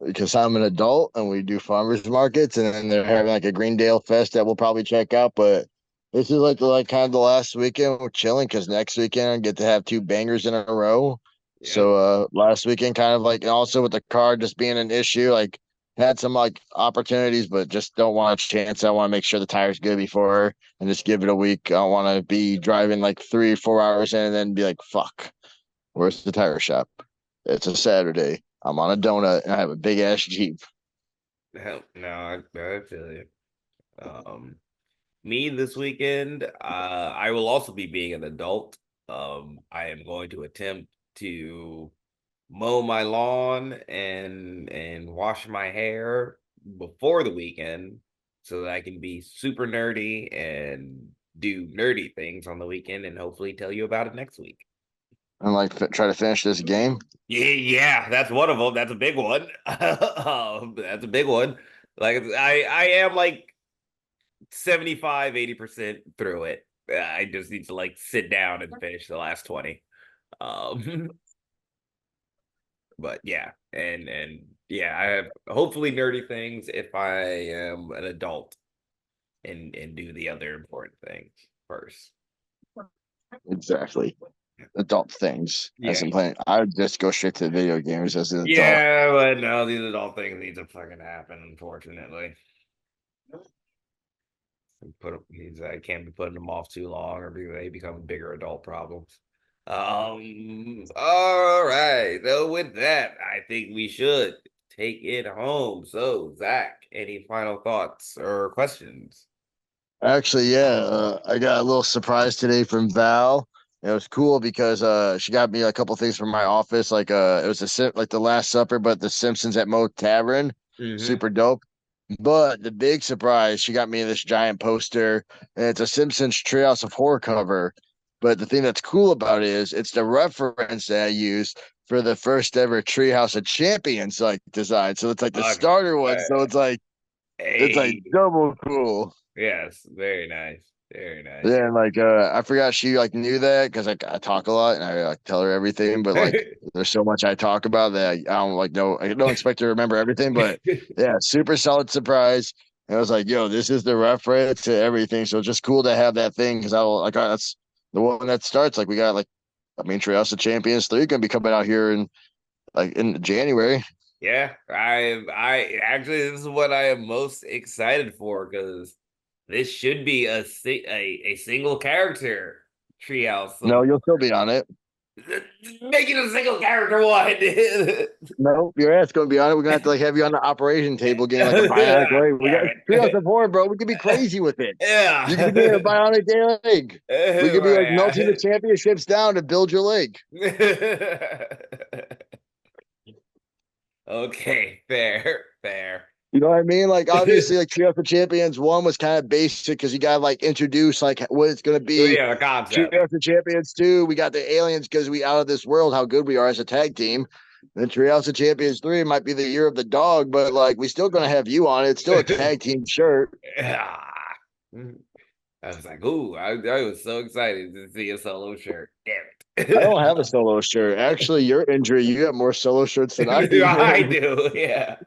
because I'm an adult and we do farmers markets, and then they're having like a Greendale Fest that we'll probably check out. But this is like kind of the last weekend we're chilling because next weekend I get to have two bangers in a row. Yeah. So last weekend kind of like, and also with the car just being an issue, like had some like opportunities, but just don't want a chance. I want to make sure the tire's good before and just give it a week. I don't want to be driving like 3 or 4 hours in and then be like, fuck, where's the tire shop? It's a Saturday. I'm on a donut and I have a big ass Jeep. Hell, no, I feel you. Um, Me this weekend, I will also be being an adult. I am going to attempt to mow my lawn and wash my hair before the weekend so that I can be super nerdy and do nerdy things on the weekend and hopefully tell you about it next week. And like try to finish this game. Yeah, yeah, that's one of them. That's a big one. That's a big one. Like I am like 75, 80% through it. I just need to like sit down and finish the last 20. Um but yeah, and yeah, I have hopefully nerdy things if I am an adult and do the other important things first. Exactly. Adult things. As Yeah. I'm playing, I would just go straight to video games as an adult. Yeah, but no, these adult things need to fucking happen, unfortunately. I can't be putting them off too long or they become bigger adult problems. All right. So with that, I think we should take it home. So, Zach, any final thoughts or questions? Actually, yeah, I got a little surprise today from Val. It was cool because she got me a couple things from my office. Like it was like the Last Supper, but the Simpsons at Mo Tavern, Mm-hmm. super dope. But the big surprise, she got me this giant poster, and it's a Simpsons Treehouse of Horror cover. But the thing that's cool about it is it's the reference that I used for the first ever Treehouse of Champions like design. So it's like the Okay. starter one. So it's like Hey. double cool. Yes, very nice. Very nice. Yeah, and like I forgot she like knew that because I talk a lot and I like tell her everything, but like there's so much I talk about that I don't like know I don't expect her to remember everything, but yeah, super solid surprise. And I was like, yo, this is the reference to everything. So it's just cool to have that thing because that's the one that starts. Like we got like I mean Treehouse of Champions 3 gonna be coming out here in January. Yeah, I actually this is what I am most excited for because this should be a single character treehouse. No, So you'll still be on it. make it a single character one. No, your ass gonna be on it. We're gonna have to like have you on the operation table getting like a bionic leg. We got Damn Treehouse it. of Horror, bro. We could be crazy with it. You could be getting a Yeah. bionic leg. We could be like melting the championships down to build your leg. Okay, fair, fair. You know what I mean? Like obviously, like Trio for Champions 1 was kind of basic because you got like introduce like what it's gonna be. Yeah, the Trio concept. for Champions 2, we got the aliens because we out of this world how good we are as a tag team. And Treehouse of Champions 3 might be the year of the dog, but like we still gonna have you on it. It's still a tag team shirt. Yeah. I was like, ooh, I was so excited to see a solo shirt. Damn I don't have a it. solo shirt. Actually, your injury, you have more solo shirts than I do, I man. do, yeah.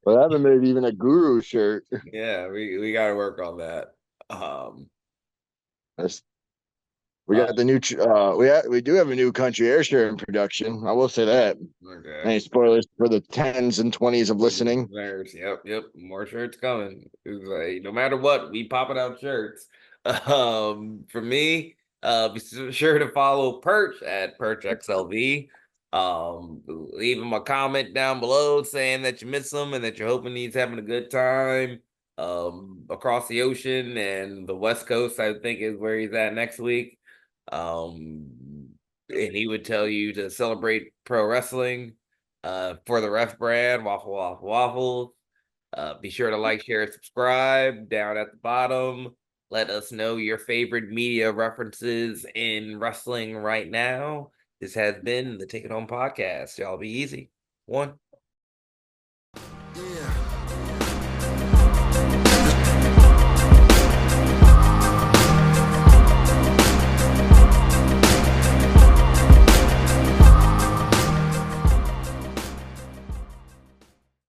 But I haven't made even a guru shirt. Yeah, we gotta work on that. Um That's, we uh, got the new we do have a new country air shirt in production. I will say that. okay. Any spoilers for the 10s and 20s of listening? There's, yep. More shirts coming. It's like, no matter what, we popping out shirts. For me, be sure to follow Perch at Perch XLV. Leave him a comment down below saying that you miss him and that you're hoping he's having a good time. Across the ocean and the West Coast, I think is where he's at next week. And he would tell you to celebrate pro wrestling for the ref brand, waffle, waffle, waffle. Be sure to like, share, and subscribe down at the bottom. Let us know your favorite media references in wrestling right now. This has been the Take It Home Podcast. Y'all be easy. One. Yeah.